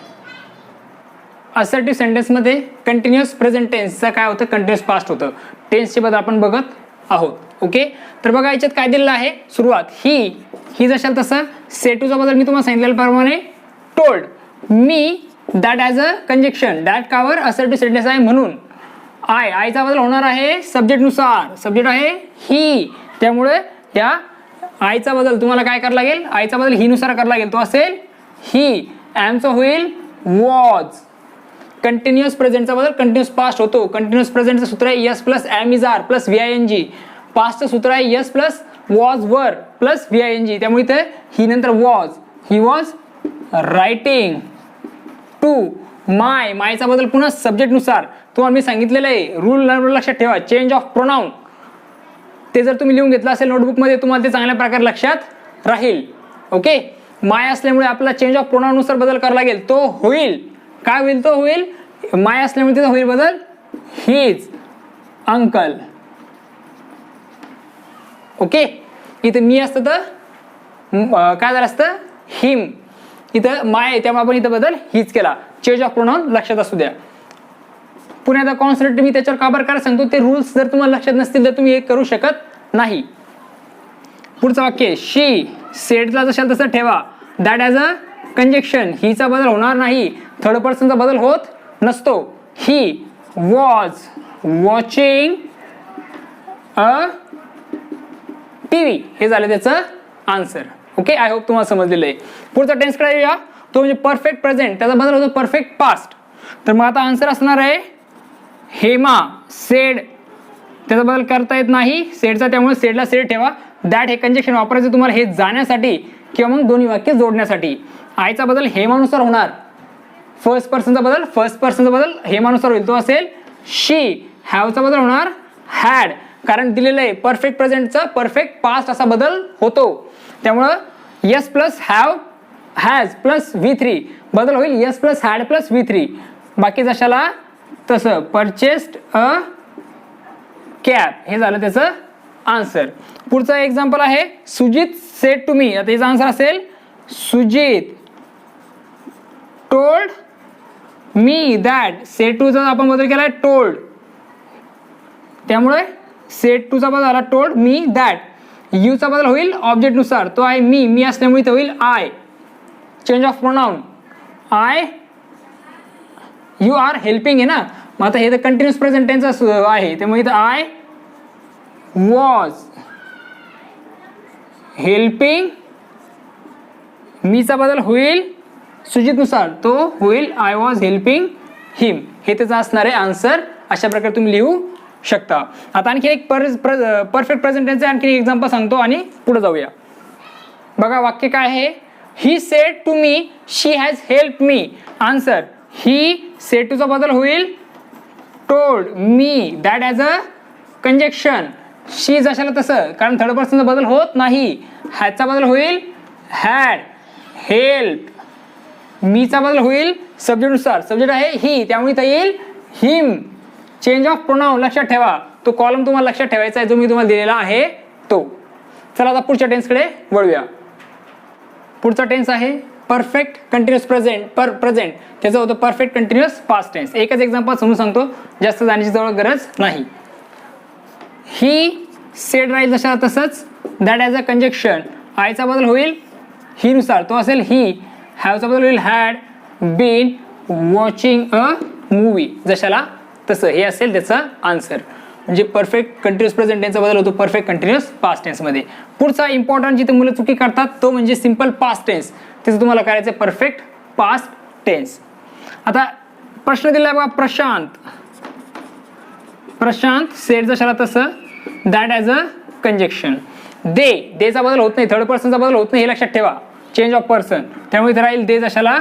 Speaker 1: असर्टिव्ह सेंटेन्स मध्ये कंटिन्युअस प्रेझेंट टेन्सचा काय होतं, कंटिन्युअस पास्ट होतं. टेन्सचे बद्दल आपण बघत आहोत. ओके, तर बघा याच्यात काय दिलेलं आहे, सुरुवात ही जशाल तसं, सेटूचा बद्दल मी तुम्हाला सांगितल्याप्रमाणे told. Me that as a conjunction, that कावर असर्टिव्ह सेंटेन्स आहे म्हणून. आयचा बदल होणार आहे सब्जेक्ट नुसार, सब्जेक्ट आहे ही, त्यामुळे या आयचा बदल तुम्हाला काय करावं लागेल, आयचा बदल ही नुसार करावा लागेल, तो असेल ही. एमचा होईल वॉज. कंटिन्युअस प्रेझेंटचा बदल कंटिन्युअस पास्ट होतो. कंटिन्युअस प्रेझेंटचं सूत्र आहे S plus am is are plus VING. पास्टचं सूत्र आहे S plus was were plus VING. त्यामुळे इथे ही नंतर was, he was writing to my. मायचा बदल पुन्हा सब्जेक्टनुसार तुम्हाला मी सांगितलेलं आहे. रूल लक्षात ठेवा, चेंज ऑफ प्रोनाऊन ते जर तुम्ही लिहून घेतलं असेल नोटबुकमध्ये तुम्हाला ते चांगल्या प्रकारे लक्षात राहील. ओके, माय असल्यामुळे आपला चेंज ऑफ प्रोनाऊननुसार बदल करावा लागेल. तो होईल, काय होईल, तो होईल माय असल्यामुळे त्याचा होईल बदल हिज अंकल. ओके, इथे मी असतं तर काय झालं असतं हिम. इथं माय आहे त्यामुळे आपण इथं बदल हिच केला. चेंज ऑफ प्रोनाऊन लक्षात असू द्या. पुन्हा आता कॉन्सन्ट्रेट मी त्याच्यावर का बरं करायला सांगतो, ते रूल्स जर तुम्हाला लक्षात नसतील तर तुम्ही हे करू शकत नाही. पुढचं वाक्य, शी सेडला जशाल तसं ठेवा. That as a conjunction. हिचा बदल होणार नाही, थर्ड पर्सनचा बदल होत नसतो. He was watching a TV. हे झालं त्याचं आन्सर. ओके, आय होप तुम्हाला समजलेलं आहे. पुढचा टेन्स कडे येऊया, तो म्हणजे परफेक्ट प्रेझेंट. त्याचा बदल होतो परफेक्ट पास्ट. तर मग आता आन्सर असणार आहे हेमा सेड. त्याचा बदल करता येत नाही सेडचा, त्यामुळे सेडला सेड ठेवा. दॅट हे कंजक्शन वापरायचं तुम्हाला हे जाण्यासाठी किंवा मग दोन्ही वाक्य जोडण्यासाठी. आयचा बदल हेमानुसार होणार. फर्स्ट पर्सनचा बदल हेमानुसार होईल, तो असेल शी. हॅवचा बदल होणार हॅड, कारण दिलेलं आहे परफेक्ट प्रेझेंटचा परफेक्ट पास्ट असा बदल होतो. त्यामुळं yes plus have has plus V3 बदल होईल yes plus had plus V3. बाकी जशाला तसं. परचेस्ड अ कॅब, हे झालं त्याचं आन्सर. पुढचं एक्झाम्पल आहे सुजित सेड टू मी. आता याचा आन्सर असेल Sujit told me that. Said टूचा आपण बदल केलाय टोल्ड, त्यामुळे सेड टूचा बदल झाला टोल्ड मी दॅट. यूचा बदल होईल ऑब्जेक्टनुसार, तो आहे मी असल्यामुळे इथं होईल I. Change of pronoun, I you are helping आहे ना. मग आता हे तर कंटिन्युअस प्रेझेंट टेन्स आहे, त्यामुळे इथं आय वॉज हेल्पिंग. मीचा बदल होईल सुजितनुसार, तो होईल आय वॉज हेल्पिंग हिम. हे त्याचं असणार आहे आन्सर. अशा प्रकारे तुम्ही लिहू शकता. आता आणखी एक परफेक्ट प्रेझेंट टेन्सचे आणखी एक एक्झाम्पल सांगतो आणि पुढे जाऊया. बघा वाक्य काय आहे, he said to me she has help me. Answer, he said टूचा बदल होईल told me that as a conjunction. She जशाला तसं, कारण थर्ड पर्सनचा बदल होत नाही. हॅजचा बदल होईल हॅड हेल्प. मीचा बदल होईल सब्जेक्टनुसार, सब्जेक्ट आहे ही, त्यामुळे इथं येईल हिम. चेंज ऑफ प्रोनाऊन लक्षात ठेवा, तो कॉलम तुम्हाला लक्षात ठेवायचा आहे जो मी तुम्हाला दिलेला आहे तो. चला आता पुढच्या टेन्सकडे वळूया. पुढचा टेन्स आहे परफेक्ट कंटिन्युअस प्रेझेंट. त्याचं होतं परफेक्ट कंटिन्युअस पास्ट टेन्स. एकच एक्झाम्पल समजून सांगतो, जास्त जाण्याची जवळ गरज नाही. ही सेड राहील जशा तसंच दॅट ॲज अ कंजक्शन. आयचा बदल होईल ही नुसार, तो असेल ही. हॅवचा बदल होईल had been watching a movie. जशाला तसं हे असेल त्याचा आन्सर. म्हणजे परफेक्ट कंटिन्युअस प्रेझेंट टेन्सचा बदल होतो परफेक्ट कंटिन्युअस पास्ट टेन्समध्ये. पुढचा इम्पॉर्टंट जिथे मुलं चुकी करतात तो म्हणजे सिम्पल पास्ट टेन्स. त्याचं तुम्हाला करायचं आहे परफेक्ट पास्ट टेन्स. आता प्रश्न दिला बघा, प्रशांत सेड जशाला तसं दॅट ॲज अ कंजक्शन. देचा बदल होत नाही, थर्ड पर्सनचा बदल होत नाही, हे लक्षात ठेवा. चेंज ऑफ पर्सन, त्यामुळे इथे राहील दे जशाला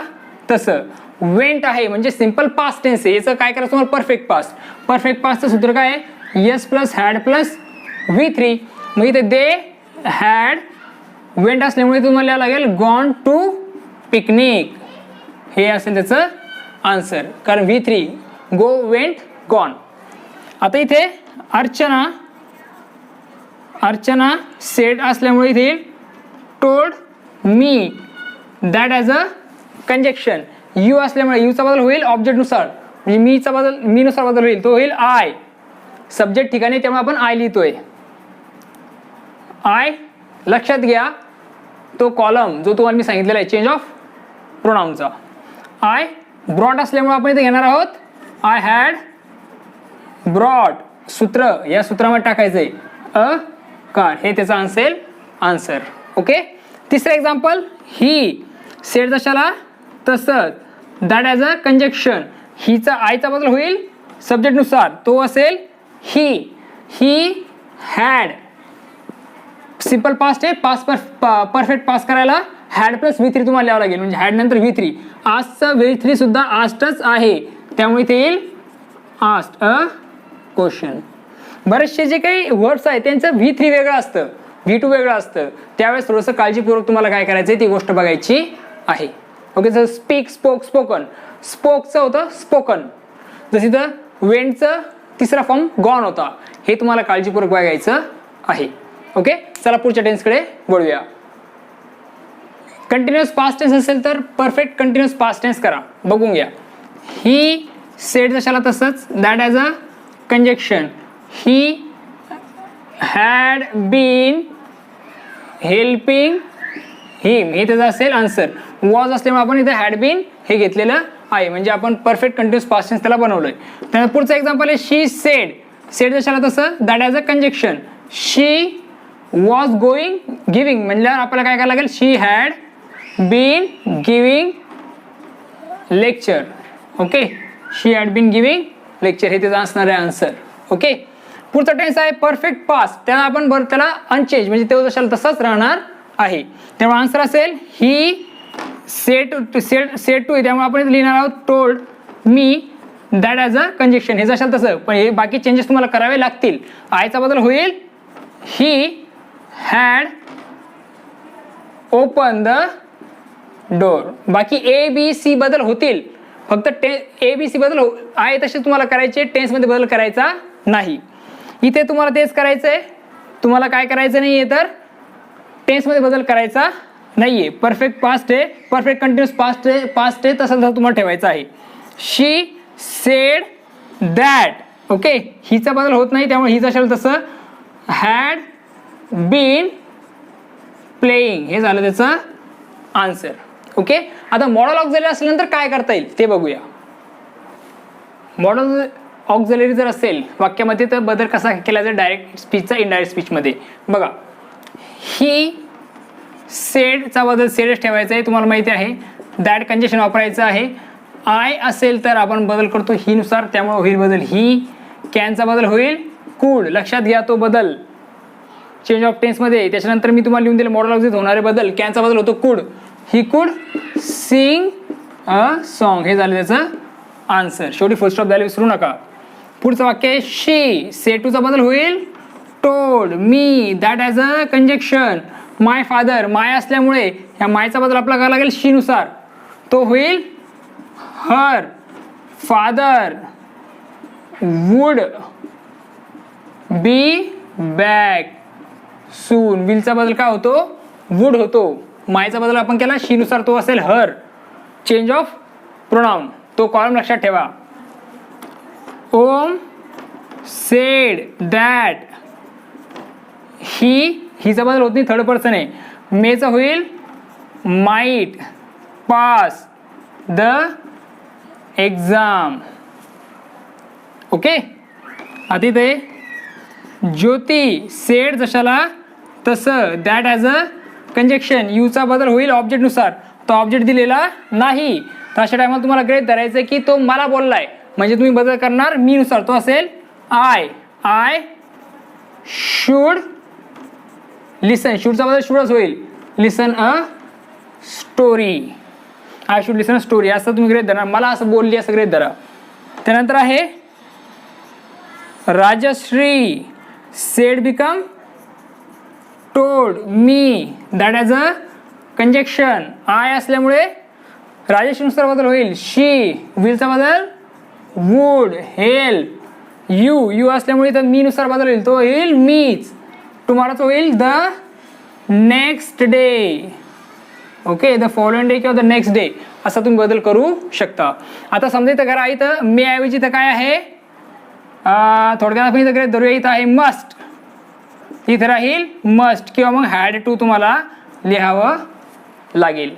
Speaker 1: तसं. वेंट आहे म्हणजे सिम्पल पास्ट टेन्स आहे, याचं काय करायचं तुम्हाला परफेक्ट पास्ट. परफेक्ट पास्टचं सूत्र काय आहे, S plus had plus V3. मग इथे दे हॅड वेंट असल्यामुळे तुम्हाला लागेल गॉन टू पिकनिक. हे असेल त्याचं आन्सर, कारण V3 गो वेंट गॉन. आता इथे अर्चना सेड असल्यामुळे इथे told me that as a conjunction. You असल्यामुळे यूचा बदल होईल ऑब्जेक्टनुसार, म्हणजे मीनुसार बदल होईल, तो होईल आय. सब्जेक्ट ठिकाणी त्यामुळे आपण आय लिहितोय. आय लक्षात घ्या, तो कॉलम जो तुम्हाला मी सांगितलेला आहे चेंज ऑफ प्रोनाऊनचा. आय ब्रॉट असल्यामुळे आपण इथे घेणार आहोत आय हॅड ब्रॉट. सूत्र या सूत्रामध्ये टाकायचंय अ कार. हे त्याचा आन्सर. ओके. तिसरं एक्झाम्पल, ही सेड जशाला तसंच दॅट ॲज अ कंजक्शन. हीचा आयचा बदल होईल सब्जेक्टनुसार, तो असेल ही हॅड. सिंपल पास्ट आहे, पास्ट परफेक्ट पास करायला हॅड प्लस V3 तुम्हाला लिहावं लागेल, म्हणजे हॅड नंतर V3. आजचं V3 सुद्धा आस्टच आहे, त्यामुळे ते येईल आस्ट अ क्वेश्चन. बरेचसे जे काही वर्ड्स आहेत त्यांचं V3 वेगळं असतं, V2 वेगळं असतं, त्यावेळेस थोडंसं काळजीपूर्वक तुम्हाला काय करायचं आहे ती गोष्ट बघायची आहे. ओके, जसं स्पीक, स्पोक, स्पोकन. स्पोकचं होतं स्पोकन, जसं इथं वेंटचं तिसरा फॉर्म गॉन होता. हे तुम्हाला काळजीपूर्वक बघायचं आहे. ओके, चला पुढच्या टेन्सकडे वळूया. कंटिन्युअस पास्ट टेन्स असेल तर परफेक्ट कंटिन्युअस पास्ट टेन्स करा, बघून घ्या. ही सेड जशाला तसंच, that as a conjunction. He had been helping him, हे त्याचं असेल आन्सर. वॉज असल्यामुळे आपण इथे हॅड बीन हे घेतलेलं आहे, म्हणजे आपण परफेक्ट कंटिन्युअस पास्ट टेन्स त्याला बनवलंय. त्यानंतर पुढचं एक्झाम्पल आहे शी सेड. सेड जशाला तसं, that as a conjunction. She was going giving म्हणल्यावर आपल्याला काय करायला लागेल, she had been giving lecture. Okay, she had been giving lecture, हे त्याचा असणार आहे आन्सर. ओके, पुढचा टेन्स आहे परफेक्ट पास्ट. त्याला आपण त्याला अनचेंज म्हणजे तो जशाला तसाच राहणार आहे, त्यामुळे आन्सर असेल ही सेड टू. त्यामुळे आपण लिहिणार आहोत told me that as a conjunction. हे जशाल तसं, पण हे बाकी चेंजेस तुम्हाला करावे लागतील. आयचा बदल होईल he had open the door. बाकी ABC बदल होतील, फक्त ABC बदल आहे तसे तुम्हाला करायचे, टेन्समध्ये बदल करायचा नाही. इथे तुम्हाला तेच करायचं आहे, तुम्हाला काय करायचं नाही आहे तर टेन्समध्ये बदल करायचा नाही आहे. परफेक्ट पास्ट आहे, परफेक्ट कंटिन्युअस पास्ट आहे तसं तुम्हाला ठेवायचं आहे. She sed that. ओके, हिचा बदल होत नाही, त्यामुळे हिचा असेल तसं हॅड बीन प्लेइंग, हे झालं त्याचं आन्सर. ओके, आता मॉडल ऑक्झिलरी असल्यानंतर काय करता येईल ते बघूया. मॉडल ऑक्झिलरी जर असेल वाक्यामध्ये तर बदल कसा केला जाईल डायरेक्ट स्पीचचा इनडायरेक्ट स्पीचमध्ये. बघा, ही सेडचा बदल सेडच ठेवायचा आहे, तुम्हाला माहिती आहे. दॅट कंजेशन वापरायचं आहे. आय असेल तर आपण बदल करतो ही नुसार, त्यामुळे होईल बदल ही. कॅनचा बदल होईल कुड, लक्षात घ्या तो बदल चेंज ऑफ टेन्समध्ये. त्याच्यानंतर मी तुम्हाला लिहून दिले मॉडल ऑक्झिलरीत होणारे बदल. कॅनचा बदल होतो कुड, he could sing a song, हे झालं त्याचं आन्सर. शेवटी फुल स्टॉप द्यायला विसरू नका. पुढचं वाक्य आहे शी. से टूचा बदल होईल told me that as a conjunction. My father, my असल्यामुळे ह्या मायचा बदल आपला करायला लागेल शी नुसार, तो होईल her father would be back soon. विलचा बदल काय होतो, वुड होतो. मायचा बदल आपण केला शी नुसार, तो असेल हर. चेंज ऑफ प्रोनाउन, तो कॉलम लक्षात ठेवा. ओम सेड दॅट. हिचा बदल होत नाही, थर्ड पर्सन आहे. मेचा होईल might pass the exam. Okay, आता इथे ज्योती सेड जशाला तसं दॅट ॲज अ कंजक्शन. यूचा बदल होईल ऑब्जेक्टनुसार, तो ऑब्जेक्ट दिलेला नाही, तर अशा टायमाला तुम्हाला गृहीत धरायचं की तो मला बोललाय, म्हणजे तुम्ही बदल करणार मी नुसार, तो असेल आय शुड लिसन. शूडचा बदल शूडच होईल, लिसन a story. I should listen a story असं तुम्ही गृहीत धरणार, मला असं बोलली असं गृहीत धरा. त्यानंतर आहे Rajshri said become told me that as a conjunction. I असल्यामुळे राजश्रीनुसार बदल होईल शी. विलचा बदल वुड. हेल्प यू असल्यामुळे तर मी नुसार बदल होईल, तो होईल मीच. टुमॉरोचं होईल the next day. Okay, the following day किंवा द नेक्स्ट डे असा तुम्ही बदल करू शकता. आता समजा इथं करा, इथं मे ऐवजी इथं काय आहे, थोडक्यात आपण इथं गृहीत धरूया, इथं आहे मस्ट, इथं राहील मस्ट किंवा मग हॅड टू तुम्हाला लिहावं लागेल.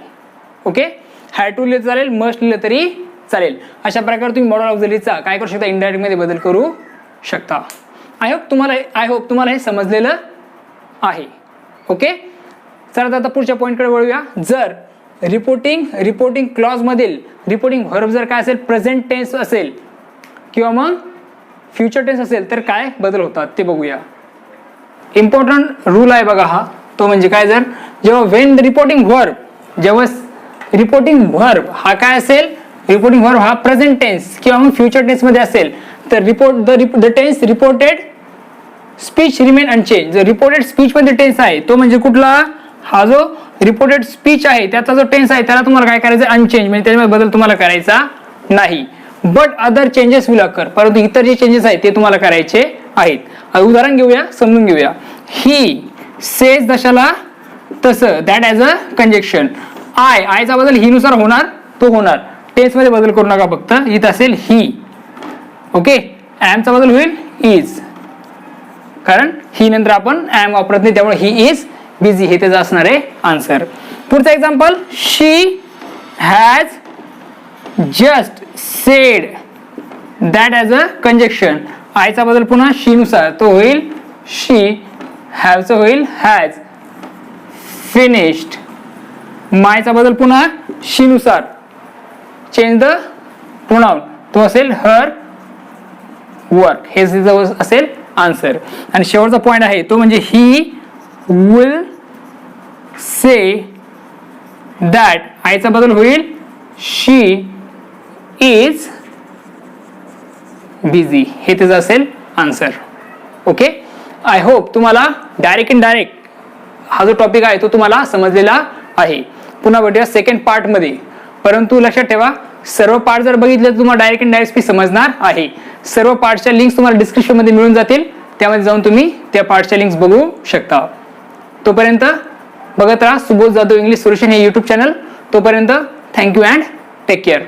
Speaker 1: ओके, हॅड टू लिहिलं चालेल, मस्ट लिहिलं तरी चालेल. अशा प्रकारे तुम्ही मॉडल ऑक्झिलरीचा काय करू शकता, इनडायरेक्टमध्ये बदल करू शकता. आय होप तुम्हाला हे समजलेलं आहे. ओके, चला आता पुढच्या पॉईंटकडे वळूया. जर रिपोर्टिंग क्लॉज मधील रिपोर्टिंग व्हर्ब जर काय असेल प्रेझेंट टेन्स असेल किंवा मग फ्युचर टेन्स असेल तर काय बदल होतात ते बघूया. इम्पॉर्टंट रूल आहे बघा हा, तो म्हणजे काय, जर जेव्हा वेन रिपोर्टिंग व्हर्ब हा काय असेल, रिपोर्टिंग व्हर्ब हा प्रेझेंट टेन्स किंवा मग फ्युचर टेन्स मध्ये असेल तर the tense reported speech remain unchange. जर रिपोर्टेड स्पीच मध्ये टेन्स आहे तो म्हणजे कुठला, हा जो रिपोर्टेड स्पीच आहे त्याचा जो टेन्स आहे त्याला तुम्हाला काय करायचं, अनचेंज, म्हणजे त्याच्यामध्ये बदल तुम्हाला करायचा नाही. But other changes will occur, परंतु इतर जे चेंजेस आहेत ते तुम्हाला करायचे आहेत. उदाहरण घेऊया, समजून घेऊया. ही सेज दशाला तसं, दॅट ॲज अ कंजक्शन. आयचा बदल ही नुसार होणार तो होणार, टेन्स मध्ये बदल करू नका, फक्त इथं असेल ही. ओके, ॲमचा बदल होईल इज, कारण ही नंतर आपण ॲम वापरत नाही त्यामुळे ही इज बिझी, हे त्याचं असणार आहे आन्सर. पुढचा example, she has just sed that as a conjunction. आयचा बदल पुन्हा शी नुसार तो होईल शी, हॅवचं होईल हॅज. फिनिश्ड, मायचा बदल पुन्हा शी नुसार, चेंज द प्रोनाउन, तो असेल हर वर्क, हे असेल आन्सर. आणि शेवटचा पॉइंट आहे तो म्हणजे ही विल से दॅट, आयचा बदल होईल शी इज बिझी, हे त्याचं असेल आन्सर. ओके, आय होप तुम्हाला डायरेक्ट इन डायरेक्ट हा जो टॉपिक आहे तो तुम्हाला समजलेला आहे. पुन्हा भेटूया सेकंड पार्ट मध्ये, परंतु लक्षात ठेवा सर्व पार्ट जर बघितले तर तुम्हाला डायरेक्ट इन डायरेक्ट स्पीच समजणार आहे. सर्व पार्टच्या लिंक्स तुम्हाला डिस्क्रिप्शन मध्ये मिळून जातील, त्यामध्ये जाऊन तुम्ही त्या पार्टच्या लिंक्स बघू शकता. तोपर्यंत बघत राहा सुबोध जाधव इंग्लिश सोल्युशन हे यूट्यूब चॅनल. तोपर्यंत थँक्यू अँड टेक केअर.